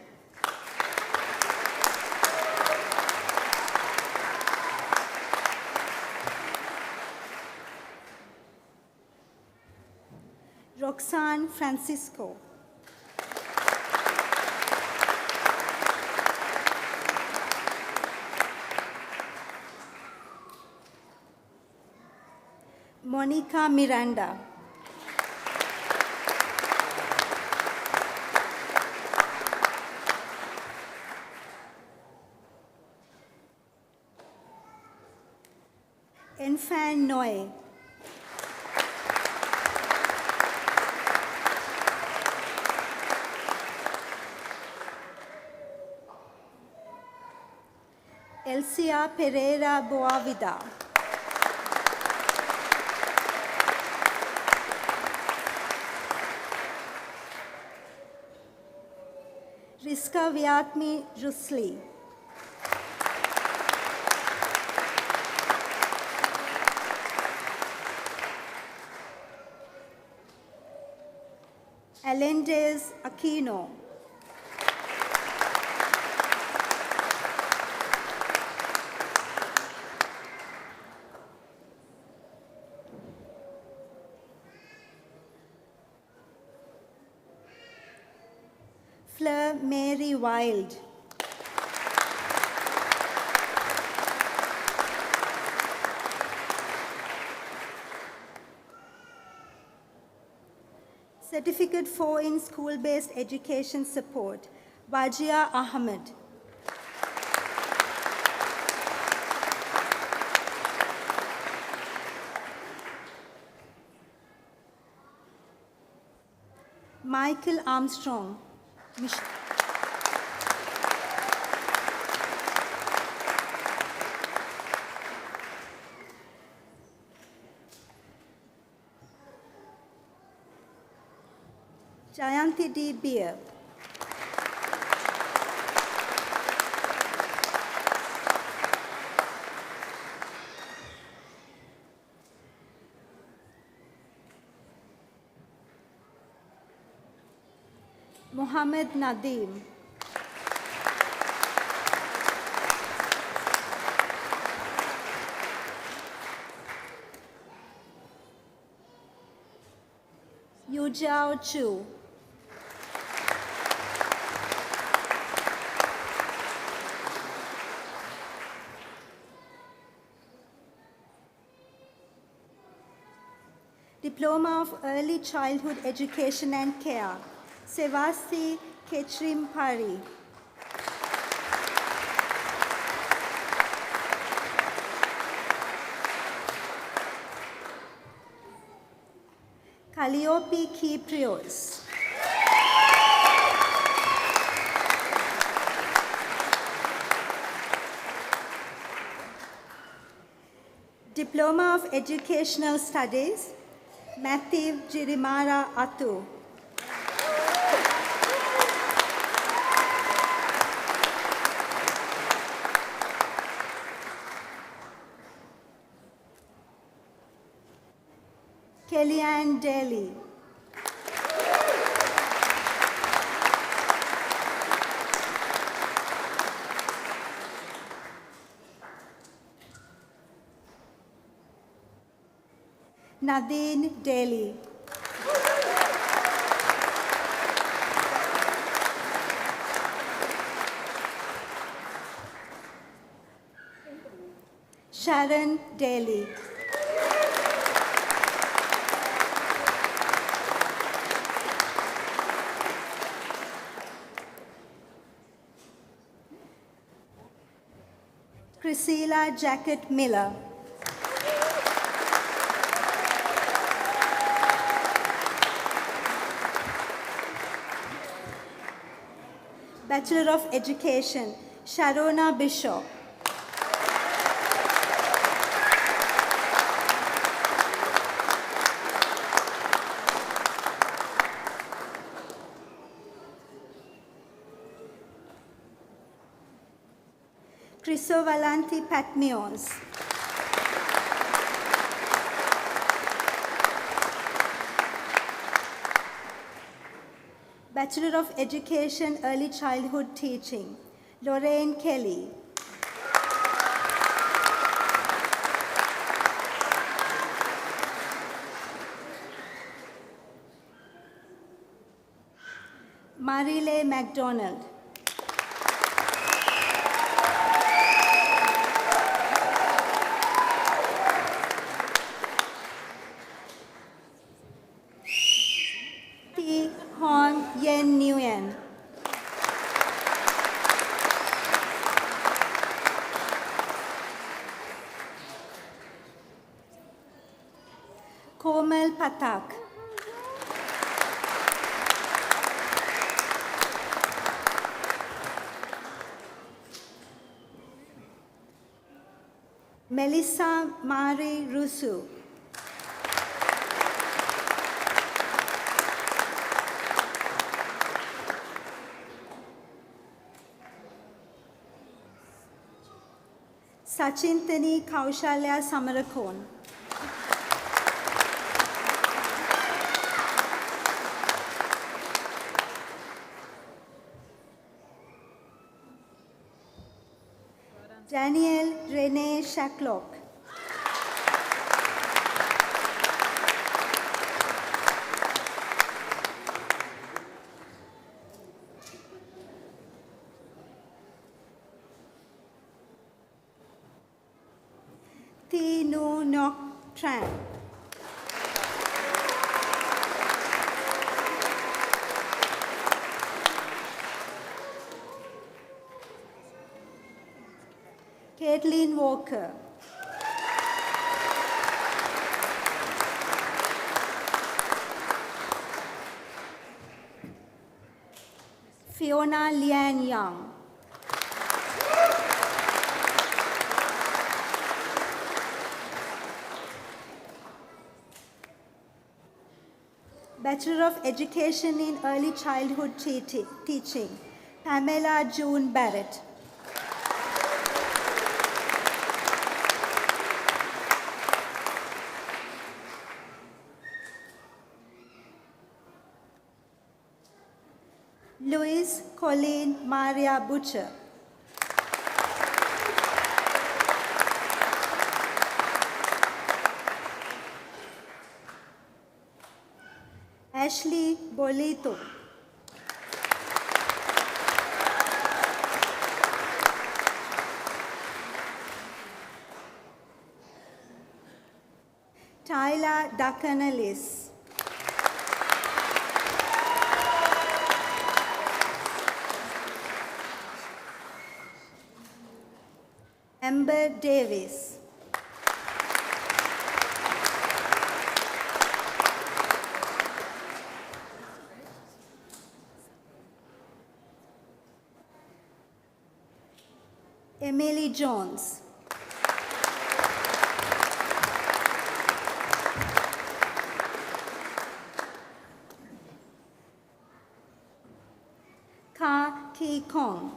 Roxanne Francisco. Monica Miranda. Enfan Noé. Elsia Pereira Boavida. Riska Vyatmi Rusli. Alendez Aquino. Fleur Mary Wild. Certificate 4 in School-Based Education Support, Wajia Ahmed. Michael Armstrong. Jayanti D. Beer. Mohammed Nadeem. Yu Jiao Chu. Diploma of Early Childhood Education and Care, Sevasti Kechrimpari. Calliope Kyprios. Diploma of Educational Studies, Matthew Jirimara Atu. Kellyanne Daly. Nadine Daly. Sharon Daly. Priscilla Jacket Miller. Bachelor of Education, Sharona Bishop. Crisovalanti Patmios. Bachelor of Education, Early Childhood Teaching, Lorraine Kelly. Marile MacDonald. T. Hon Yen Nguyen. Komal Patak. Melissa Marie Rusu. Sachintani Kaushalya Samarakon. Daniel Renee Shacklock. Thi Nu Nok Tran. Caitlin Walker. Fiona Lian Young. Bachelor of Education in Early Childhood Teaching, Pamela June Barrett. Louise Colleen Maria Butcher. Ashley Bolito. Tyler Dakanalis. Amber Davis. Emily Jones. Ka Ki Kong.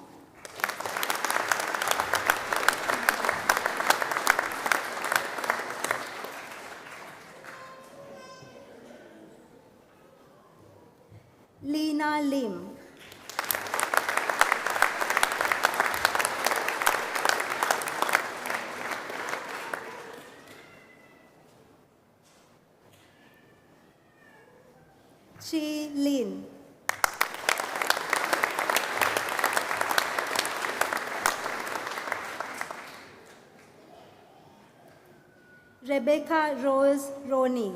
Lena Lim. Chi Lin. Rebecca Rose Roney.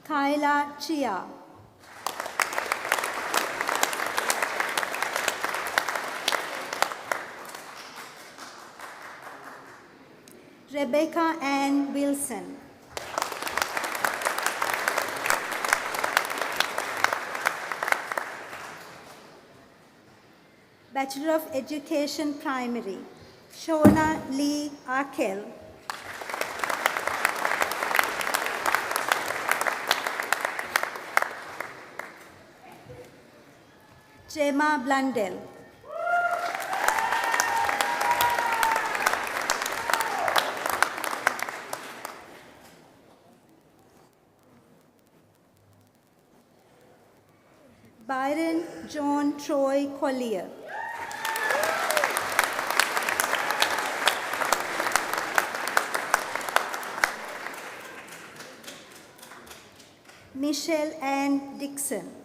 Kyla Chia. Rebecca Ann Wilson. Bachelor of Education Primary, Shona Lee Akel. Gemma Blundell. Byron John Troy Collier. Michelle Ann Dixon.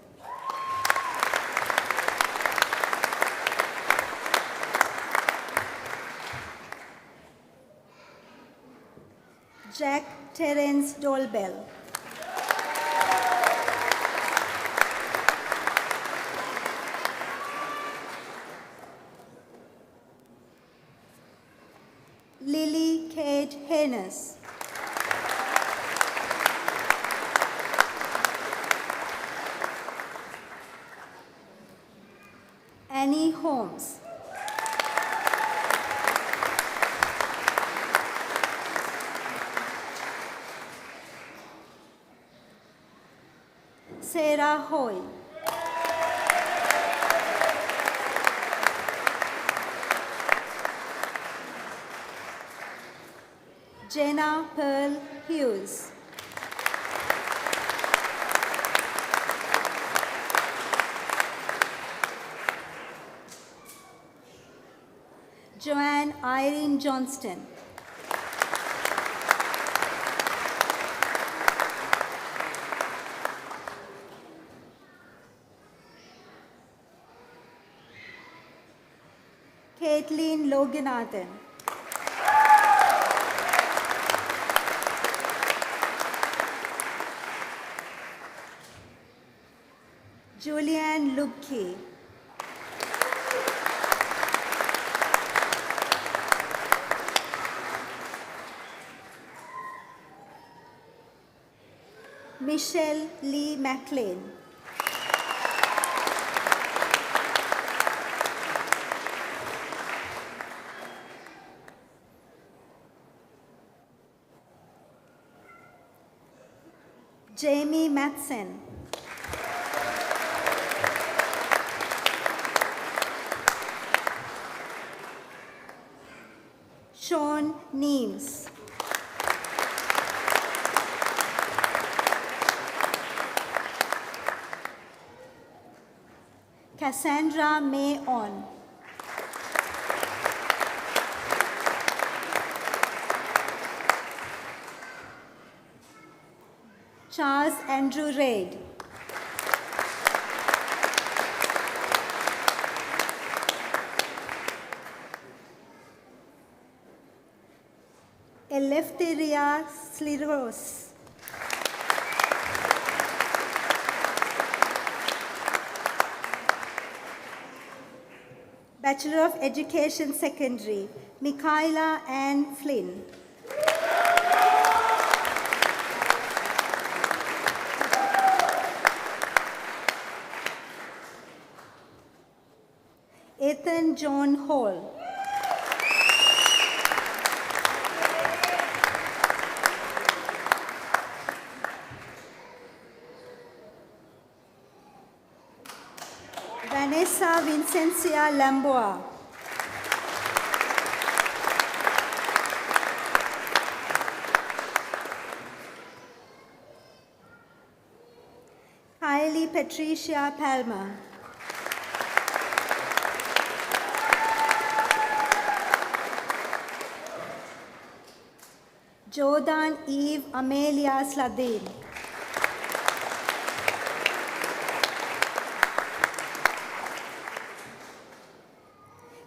Jack Terence Dolbell. Lily Kate Haynes. Annie Holmes. Sarah Hoy. Jenna Pearl Hughes. Joanne Irene Johnston. Caitlin Loganathan. Julianne Lubke. Michelle Lee McLean. Jamie Matson. Sean Neems. Cassandra May On. Charles Andrew Reid. Eleftheria Sliros. Bachelor of Education Secondary, Michaela Ann Flynn. Ethan John Hall. Vanessa Vincencia Lamboa. Kylie Patricia Palmer. Jordan Eve Amelia Sladin.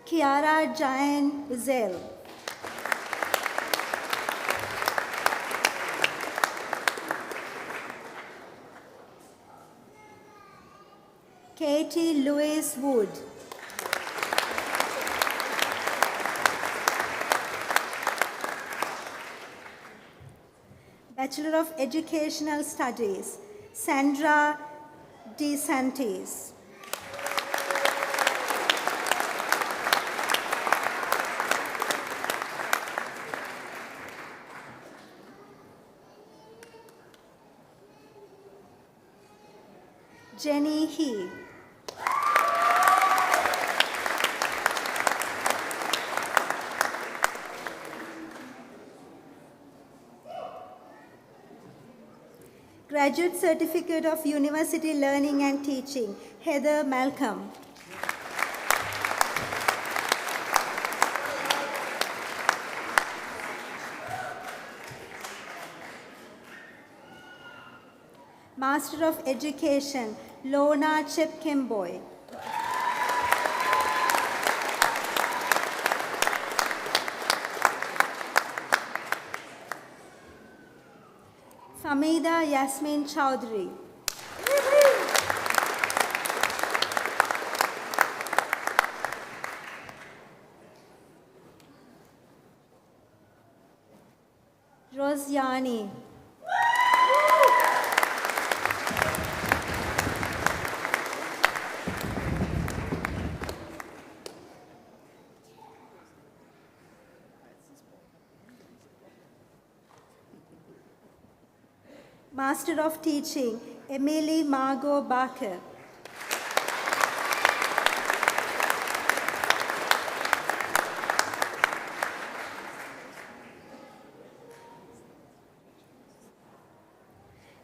Kiara Jain Uzel. Katie Louise Wood. Bachelor of Educational Studies, Sandra DeSantis. Jenny He. Graduate Certificate of University Learning and Teaching, Heather Malcolm. Master of Education, Lorna Chepkemboy. Famida Yasmin Chowdhury. Rosiani. Master of Teaching, Emily Margot Barker.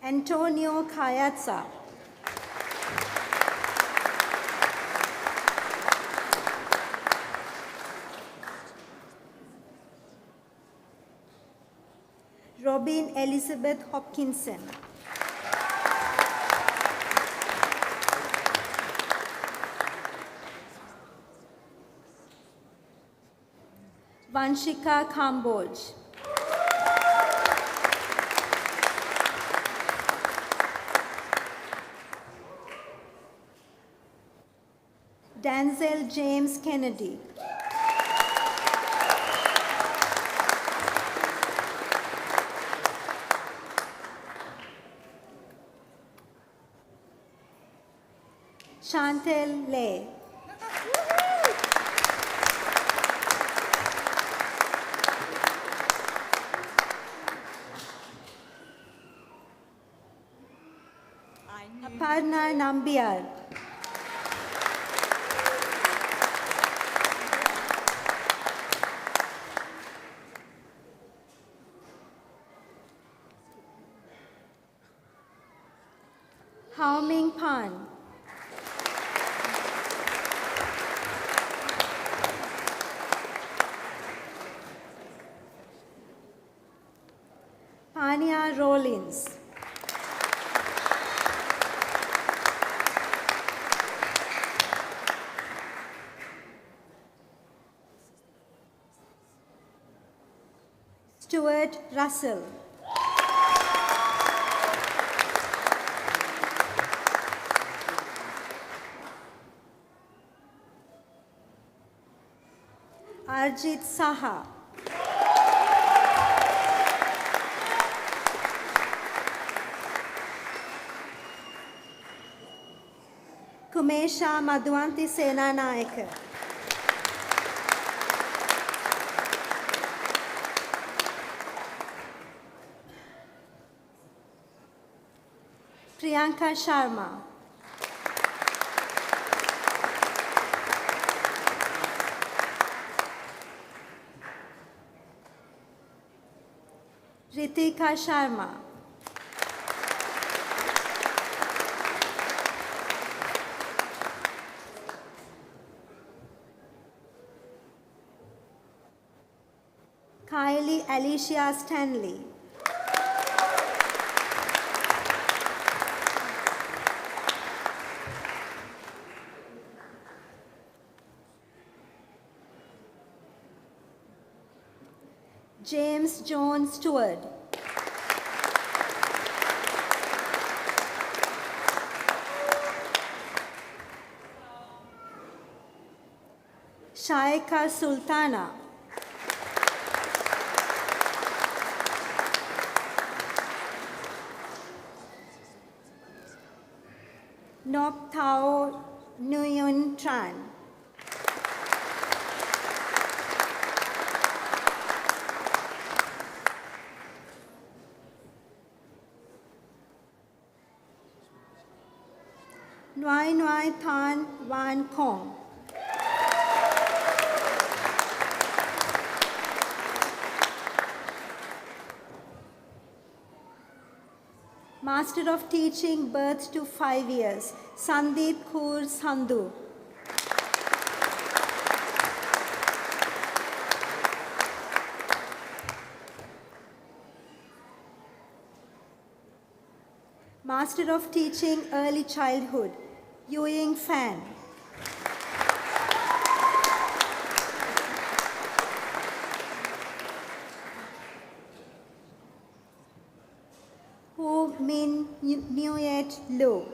Antonio Cayazza. Robin Elizabeth Hopkinson. Vanshika Kamboj. Denzel James Kennedy. Chantel Lay. Aparna Nambiar. Hao Ming Pan. Pania Rollins. Stuart Russell. Arjit Saha. Kumesha Madhwanti Senanayake. Priyanka Sharma. Ritika Sharma. Kylie Alicia Stanley. James John Stewart. Shaika Sultana. Nok Thao Nguyen Tran. Nguai Nguai Than Van Kong. Master of Teaching, birth to 5 years, Sandeep Kaur Sandhu. Master of Teaching, Early Childhood, Yuying Fan. Hu Min Nguyet Lu.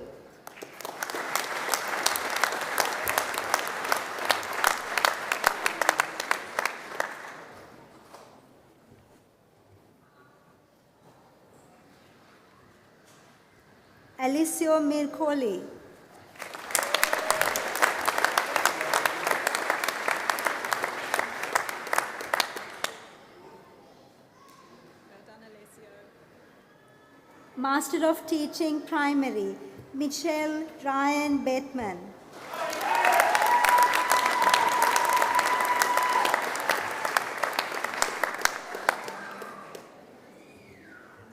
Alicio Mircoli. Master of Teaching Primary, Michelle Ryan Bateman.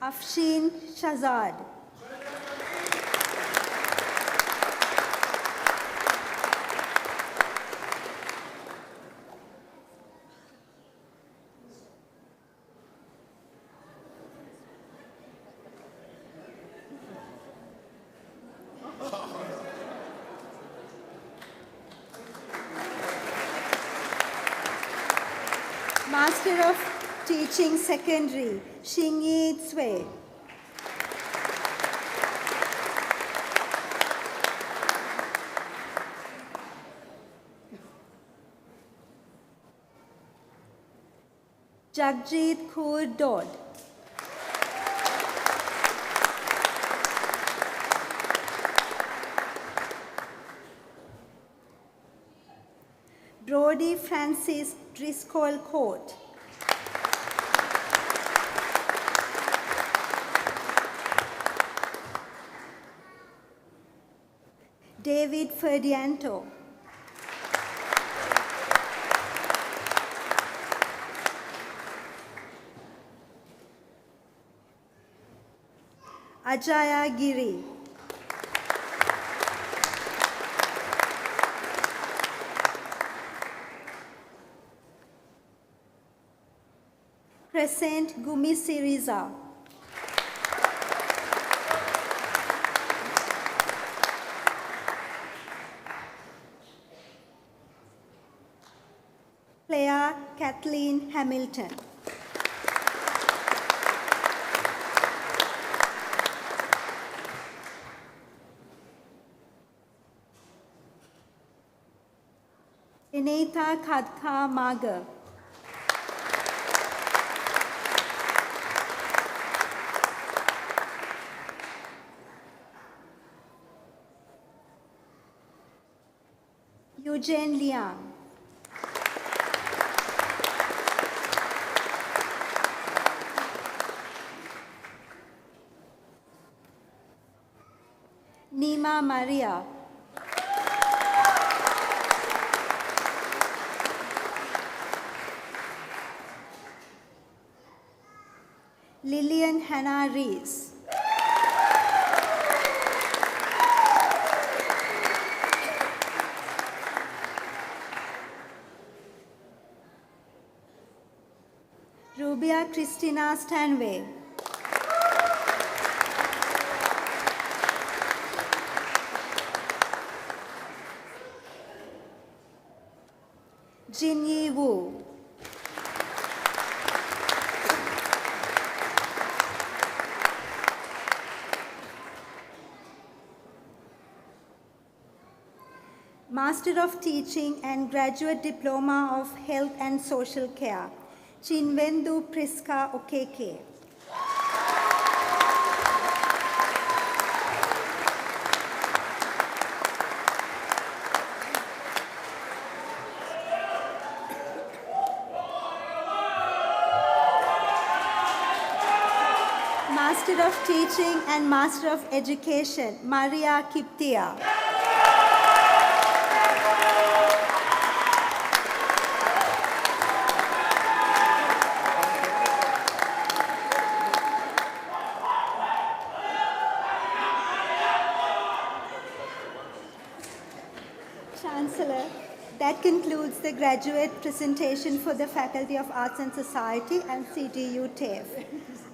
Afshin Shazad. Master of Teaching Secondary, Xingyi Cui. Jagjit Kaur Dodd. Brody Francis Driscoll Court. David Ferdianto. Ajaya Giri. Crescent Gumi Siriza. Claire Kathleen Hamilton. Ineta Khadka Magar. Eugene Liang. Nima Maria. Lillian Hannah Rees. Rubia Christina Stanway. Jinyi Wu. Master of Teaching and Graduate Diploma of Health and Social Care, Chinwendu Priska Okeke. Master of Teaching and Master of Education, Maria Kiptia. Chancellor, that concludes the graduate presentation for the Faculty of Arts and Society and CDU TAFE.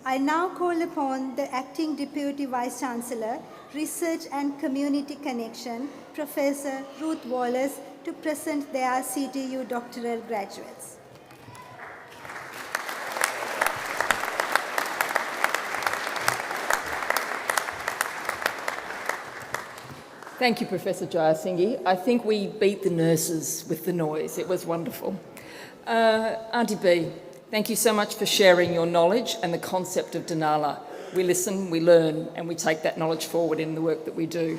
I now call upon the Acting Deputy Vice Chancellor, Research and Community Connection, Professor Ruth Wallace, to present their CDU doctoral graduates. Thank you, Professor Jayasinghe. I think we beat the nurses with the noise. It was wonderful. Auntie B, thank you so much for sharing your knowledge and the concept of Denala. We listen, we learn, and we take that knowledge forward in the work that we do.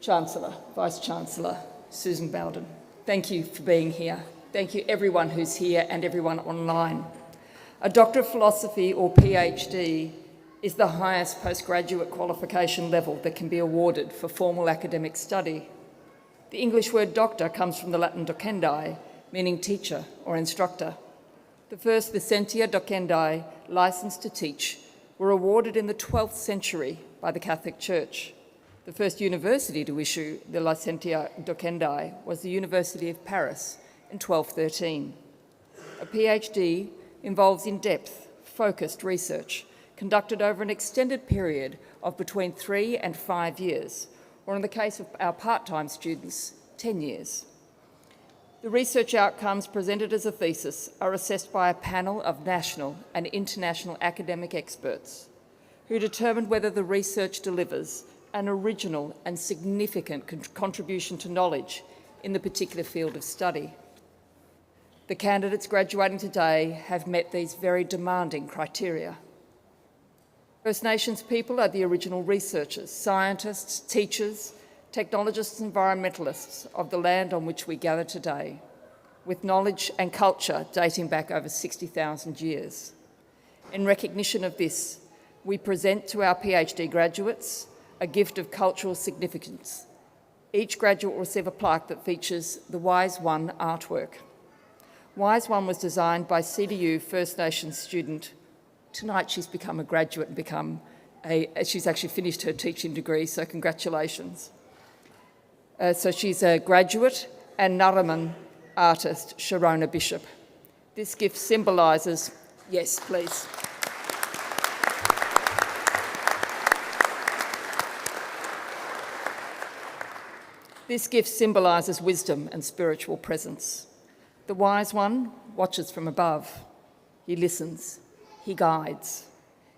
Chancellor, Vice-Chancellor, Susan Bowden, thank you for being here. Thank you everyone who's here and everyone online. A Doctor of Philosophy or PhD is the highest postgraduate qualification level that can be awarded for formal academic study. The English word doctor comes from the Latin docendi, meaning teacher or instructor. The first licentia docendi, licensed to teach, were awarded in the 12th century by the Catholic Church. The first university to issue the licentia docendi was the University of Paris in 1213. A PhD involves in-depth, focused research conducted over an extended period of between 3 and 5 years, or in the case of our part-time students, 10 years. The research outcomes presented as a thesis are assessed by a panel of national and international academic experts who determine whether the research delivers an original and significant contribution to knowledge in the particular field of study. The candidates graduating today have met these very demanding criteria. First Nations people are the original researchers, scientists, teachers, technologists and environmentalists of the land on which we gather today, with knowledge and culture dating back over 60,000 years. In recognition of this, we present to our PhD graduates a gift of cultural significance. Each graduate will receive a plaque that features the Wise One artwork. Wise One was designed by CDU First Nations student. Tonight she's become a graduate and she's actually finished her teaching degree, so congratulations. So she's a graduate and Naraman artist, Sharona Bishop. This gift symbolises, yes, please. This gift symbolises wisdom and spiritual presence. The Wise One watches from above. He listens. He guides.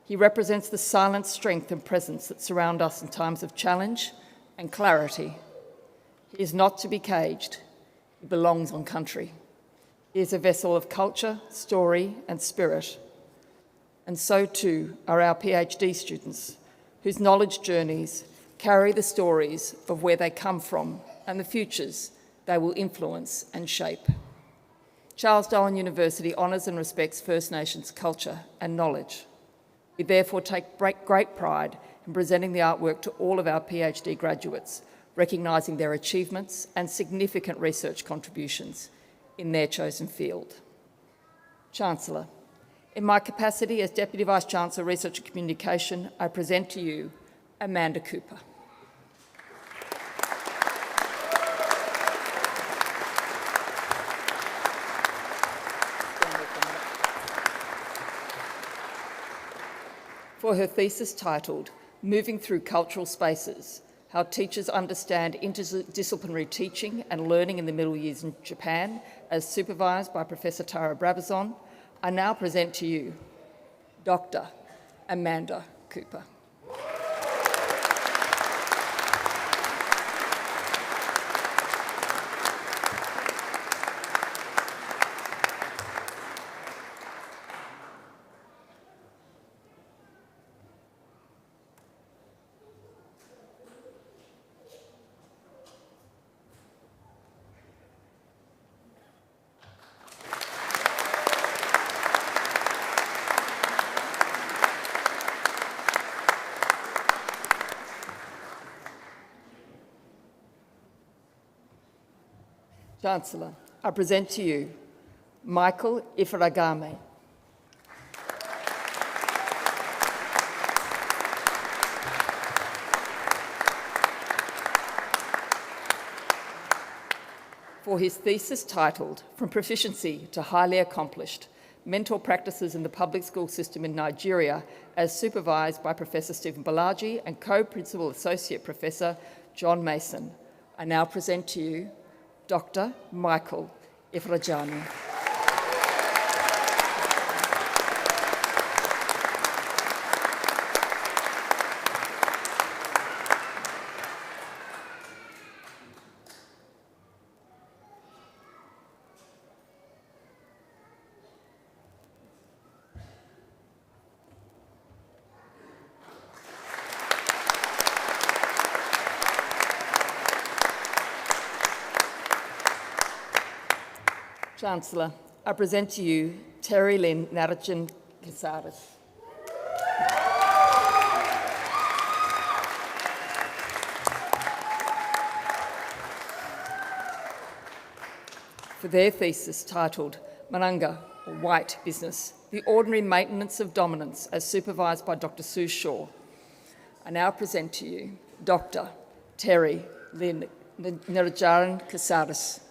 He represents the silent strength and presence that surround us in times of challenge and clarity. He is not to be caged. He belongs on country. He is a vessel of culture, story, and spirit. And so too are our PhD students, whose knowledge journeys carry the stories of where they come from and the futures they will influence and shape. Charles Darwin University honours and respects First Nations culture and knowledge. We therefore take great pride in presenting the artwork to all of our PhD graduates, recognising their achievements and significant research contributions in their chosen field. Chancellor, in my capacity as Deputy Vice-Chancellor, Research and Communication, I present to you Amanda Cooper. For her thesis titled, Moving Through Cultural Spaces, How Teachers Understand Interdisciplinary Teaching and Learning in the Middle Years in Japan, as supervised by Professor Tara Brabazon, I now present to you Dr. Amanda Cooper. Chancellor, I present to you Michael Ifragame. For his thesis titled, From Proficiency to Highly Accomplished, Mentor Practices in the Public School System in Nigeria, as supervised by Professor Stephen Balaji and Co-Principal Associate Professor John Mason. I now present to you Dr. Michael Ifragame. Chancellor, I present to you Terry Lynn Narajan Casares. for their thesis titled Mananga, or White Business, the Ordinary Maintenance of Dominance, as supervised by Dr. Sue Shaw. I now present to you Dr. Terry Nirajaran Casares.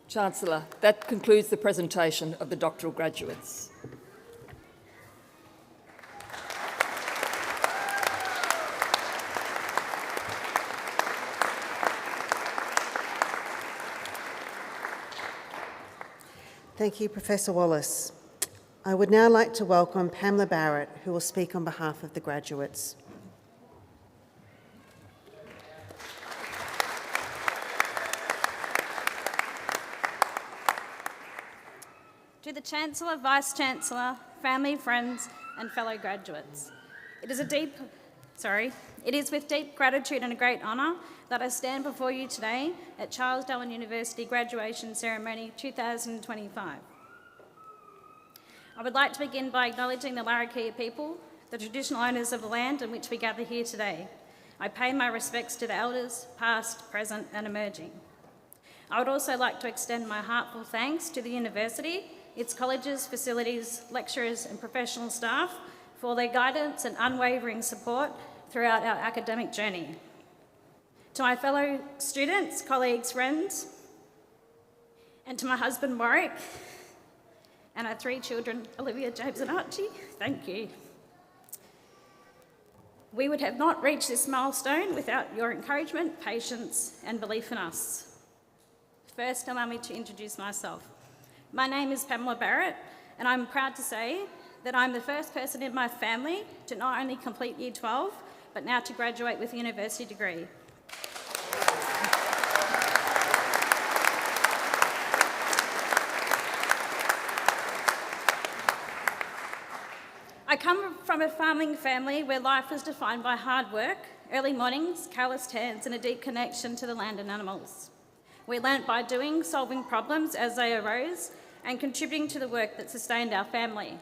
Chancellor, that concludes the presentation of the doctoral graduates. Thank you, Professor Wallace. I would now like to welcome Pamela Barrett, who will speak on behalf of the graduates. To the Chancellor, Vice-Chancellor, family, friends and fellow graduates. It is with deep gratitude and a great honour that I stand before you today at Charles Darwin University Graduation Ceremony 2025. I would like to begin by acknowledging the Larrakia people, the traditional owners of the land in which we gather here today. I pay my respects to the elders, past, present and emerging. I would also like to extend my heartfelt thanks to the university, its colleges, facilities, lecturers and professional staff for their guidance and unwavering support throughout our academic journey. To my fellow students, colleagues, friends, and to my husband Warwick, and our 3 children, Olivia, James and Archie, thank you. We would have not reached this milestone without your encouragement, patience and belief in us. First, allow me to introduce myself. My name is Pamela Barrett, and I'm proud to say that I'm the first person in my family to not only complete Year 12, but now to graduate with a university degree. I come from a farming family where life is defined by hard work, early mornings, calloused hands, and a deep connection to the land and animals. We learnt by doing, solving problems as they arose, and contributing to the work that sustained our family.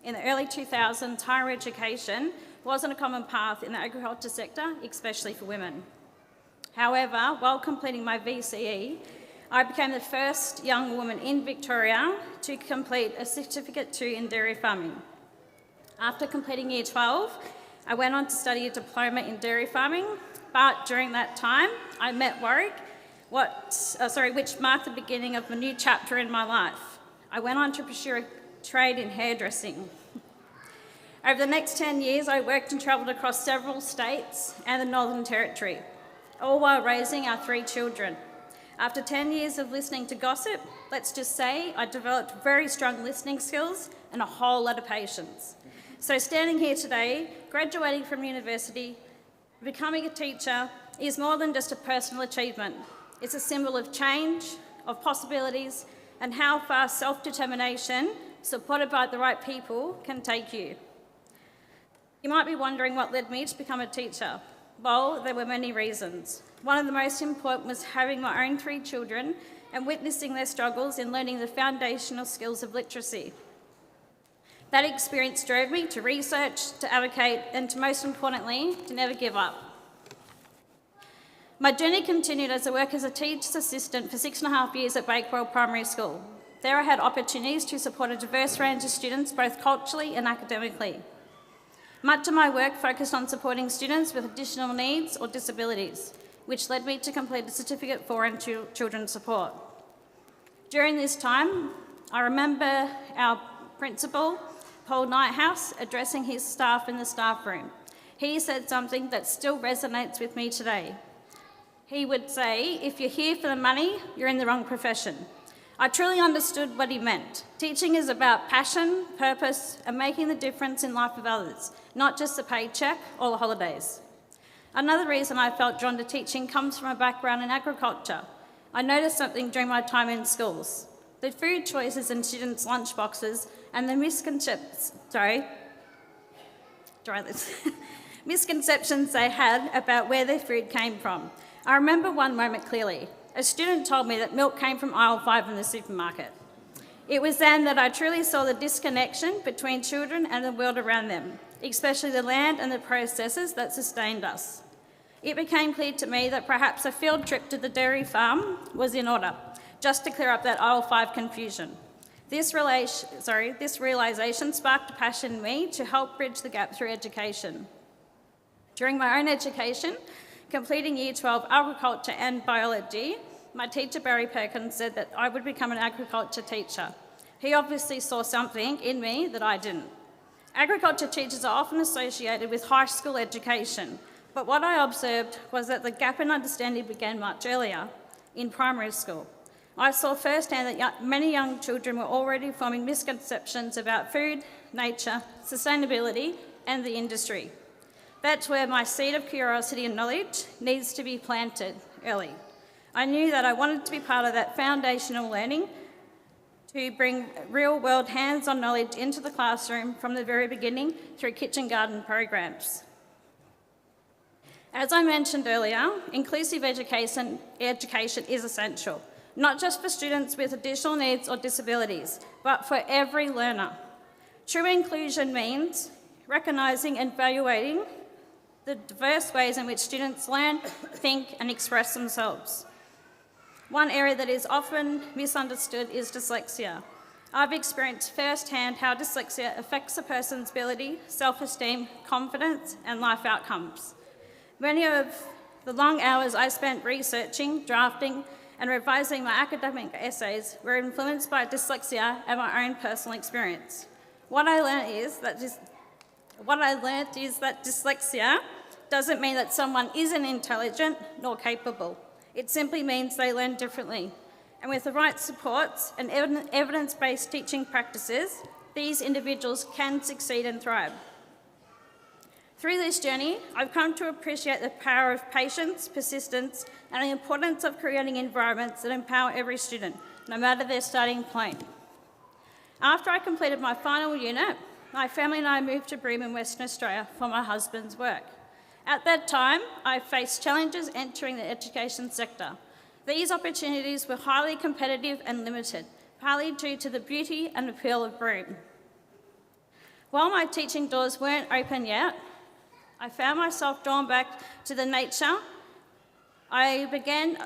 In the early 2000s, higher education wasn't a common path in the agriculture sector, especially for women. However, while completing my VCE, I became the first young woman in Victoria to complete a Certificate 2 in dairy farming. After completing Year 12, I went on to study a diploma in dairy farming, but during that time, I met Warwick, which marked the beginning of a new chapter in my life. I went on to pursue a trade in hairdressing. Over the next 10 years, I worked and travelled across several states and the Northern Territory, all while raising our 3 children. After 10 years of listening to gossip, let's just say I developed very strong listening skills and a whole lot of patience. So standing here today, graduating from university, becoming a teacher is more than just a personal achievement. It's a symbol of change, of possibilities, and how far self-determination, supported by the right people, can take you. You might be wondering what led me to become a teacher. Well, there were many reasons. One of the most important was having my own 3 children and witnessing their struggles in learning the foundational skills of literacy. That experience drove me to research, to advocate, and to most importantly, to never give up. My journey continued as I worked as a teacher's assistant for 6.5 years at Bakewell Primary School. There I had opportunities to support a diverse range of students, both culturally and academically. Much of my work focused on supporting students with additional needs or disabilities, which led me to complete a Certificate 4 in Children's Support. During this time, I remember our principal, Paul Nighthouse, addressing his staff in the staff room. He said something that still resonates with me today. He would say, if you're here for the money, you're in the wrong profession. I truly understood what he meant. Teaching is about passion, purpose, and making the difference in life of others, not just the paycheck or the holidays. Another reason I felt drawn to teaching comes from a background in agriculture. I noticed something during my time in schools. The food choices in students' lunchboxes and the misconceptions they had about where their food came from. I remember one moment clearly. A student told me that milk came from aisle 5 in the supermarket. It was then that I truly saw the disconnection between children and the world around them, especially the land and the processes that sustained us. It became clear to me that perhaps a field trip to the dairy farm was in order, just to clear up that aisle 5 confusion. This realisation sparked a passion in me to help bridge the gap through education. During my own education, completing Year 12 agriculture and biology, my teacher Barry Perkins said that I would become an agriculture teacher. He obviously saw something in me that I didn't. Agriculture teachers are often associated with high school education, but what I observed was that the gap in understanding began much earlier, in primary school. I saw firsthand that many young children were already forming misconceptions about food, nature, sustainability, and the industry. That's where my seed of curiosity and knowledge needs to be planted early. I knew that I wanted to be part of that foundational learning to bring real-world hands-on knowledge into the classroom from the very beginning through kitchen garden programs. As I mentioned earlier, inclusive education is essential, not just for students with additional needs or disabilities, but for every learner. True inclusion means recognising and evaluating the diverse ways in which students learn, think, and express themselves. One area that is often misunderstood is dyslexia. I've experienced firsthand how dyslexia affects a person's ability, self-esteem, confidence, and life outcomes. Many of the long hours I spent researching, drafting, and revising my academic essays were influenced by dyslexia and my own personal experience. What I learned is that dyslexia doesn't mean that someone isn't intelligent nor capable. It simply means they learn differently. And with the right supports and evidence-based teaching practices, these individuals can succeed and thrive. Through this journey, I've come to appreciate the power of patience, persistence, and the importance of creating environments that empower every student, no matter their starting point. After I completed my final unit, my family and I moved to Broome in Western Australia for my husband's work. At that time, I faced challenges entering the education sector. These opportunities were highly competitive and limited, partly due to the beauty and appeal of Broome. While my teaching doors weren't open yet, I found myself drawn back to the nature. I began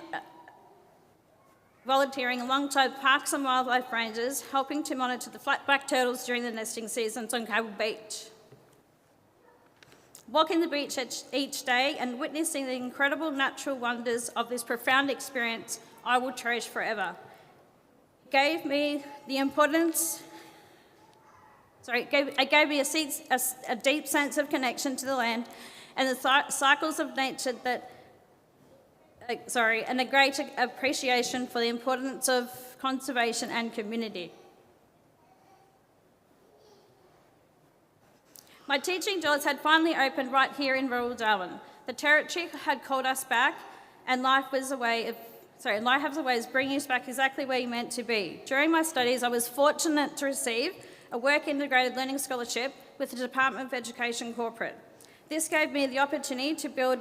volunteering alongside parks and wildlife rangers, helping to monitor the flatback turtles during the nesting seasons on Cable Beach. Walking the beach each day and witnessing the incredible natural wonders of this profound experience, I will cherish forever. It gave me a deep sense of connection to the land and the cycles of nature and a great appreciation for the importance of conservation and community. My teaching doors had finally opened right here in rural Darwin. The Territory had called us back, and life has a way of bringing us back exactly where you meant to be. During my studies, I was fortunate to receive a work integrated learning scholarship with the Department of Education corporate. This gave me the opportunity to build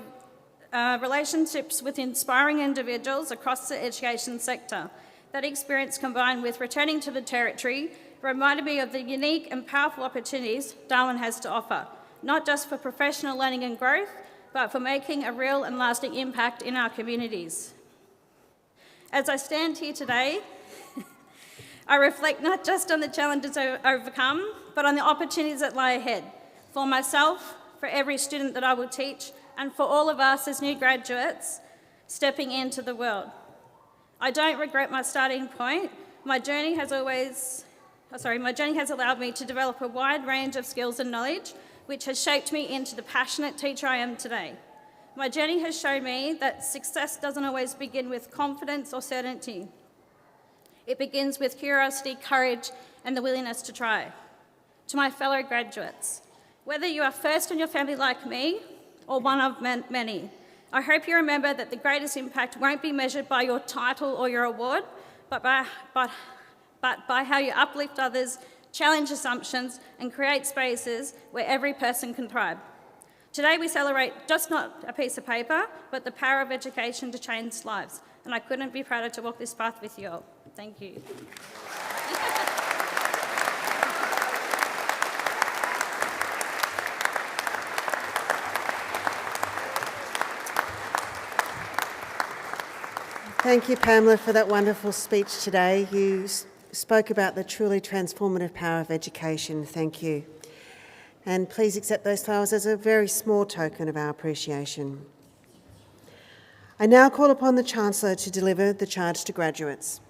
relationships with inspiring individuals across the education sector. That experience, combined with returning to the Territory, reminded me of the unique and powerful opportunities Darwin has to offer, not just for professional learning and growth, but for making a real and lasting impact in our communities. As I stand here today, I reflect not just on the challenges I've overcome, but on the opportunities that lie ahead, for myself, for every student that I will teach, and for all of us as new graduates stepping into the world. I don't regret my starting point. My journey has allowed me to develop a wide range of skills and knowledge, which has shaped me into the passionate teacher I am today. My journey has shown me that success doesn't always begin with confidence or certainty. It begins with curiosity, courage, and the willingness to try. To my fellow graduates, whether you are first in your family like me or one of many, I hope you remember that the greatest impact won't be measured by your title or your award, but by how you uplift others, challenge assumptions, and create spaces where every person can thrive. Today we celebrate just not a piece of paper, but the power of education to change lives, and I couldn't be prouder to walk this path with you all. Thank you. Thank you, Pamela, for that wonderful speech today. You spoke about the truly transformative power of education. Thank you. And please accept those flowers as a very small token of our appreciation. I now call upon the Chancellor to deliver the charge to graduates.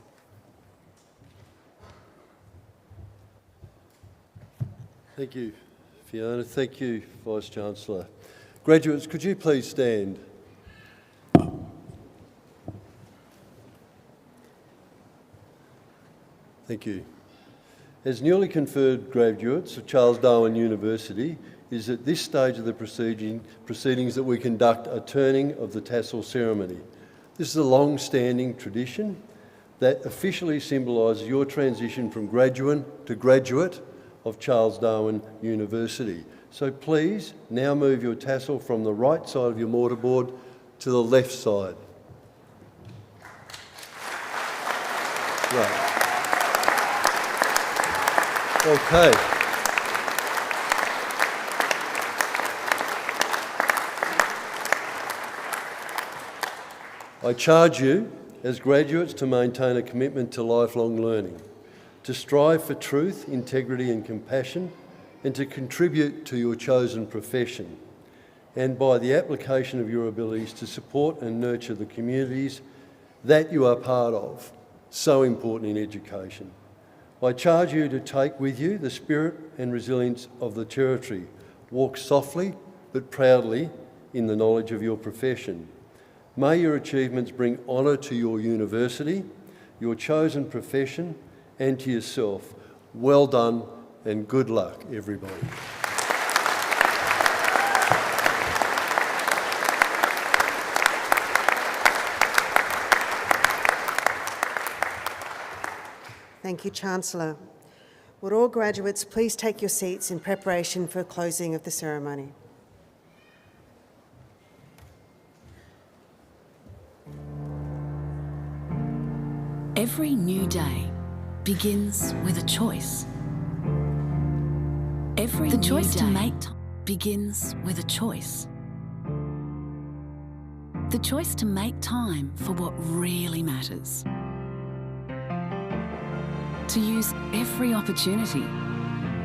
Thank you, Fiona. Thank you, Vice-Chancellor. Graduates, could you please stand? Thank you. As newly conferred graduates of Charles Darwin University, it is at this stage of the proceedings that we conduct a turning of the tassel ceremony. This is a long-standing tradition that officially symbolises your transition from graduate to graduate of Charles Darwin University. So please now move your tassel from the right side of your mortarboard to the left side. Right. Okay. I charge you as graduates to maintain a commitment to lifelong learning, to strive for truth, integrity and compassion, and to contribute to your chosen profession, and by the application of your abilities to support and nurture the communities that you are part of, so important in education. I charge you to take with you the spirit and resilience of the Territory. Walk softly but proudly in the knowledge of your profession. May your achievements bring honour to your university, your chosen profession, and to yourself. Well done and good luck, everybody. Thank you, Chancellor. Would all graduates please take your seats in preparation for closing of the ceremony? Every new day begins with a choice. The choice to make time begins with a choice. The choice to make time for what really matters. To use every opportunity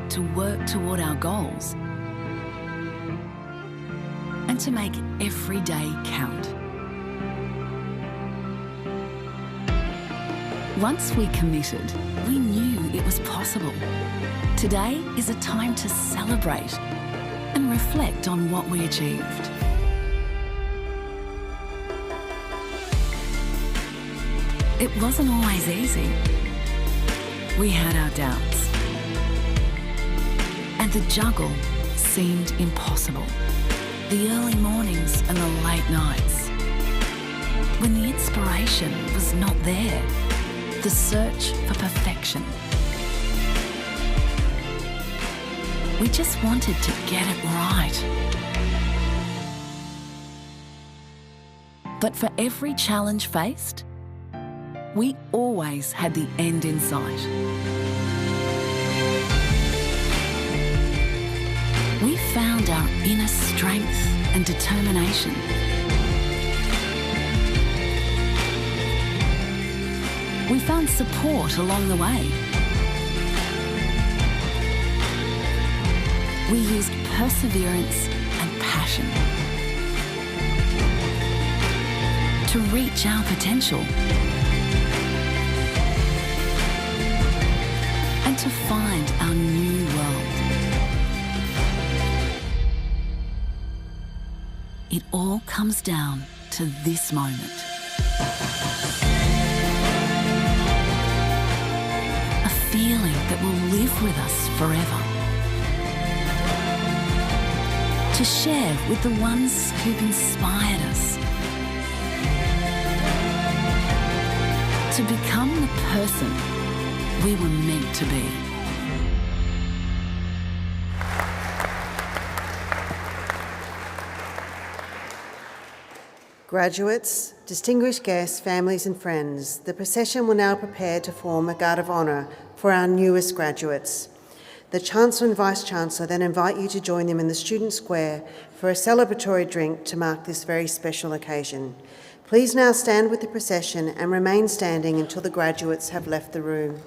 to work toward our goals and to make every day count. Once we committed, we knew it was possible. Today is a time to celebrate and reflect on what we achieved. It wasn't always easy. We had our doubts. And the juggle seemed impossible. The early mornings and the late nights. When the inspiration was not there. The search for perfection. We just wanted to get it right. But for every challenge faced, we always had the end in sight. We found our inner strength and determination. We found support along the way. We used perseverance and passion to reach our potential and to find our new world. It all comes down to this moment. live with us forever. To share with the ones who've inspired us. To become the person we were meant to be. Graduates, distinguished guests, families and friends, the procession will now prepare to form a guard of honour for our newest graduates. The Chancellor and Vice-Chancellor then invite you to join them in the Student Square for a celebratory drink to mark this very special occasion. Please now stand with the procession and remain standing until the graduates have left the room.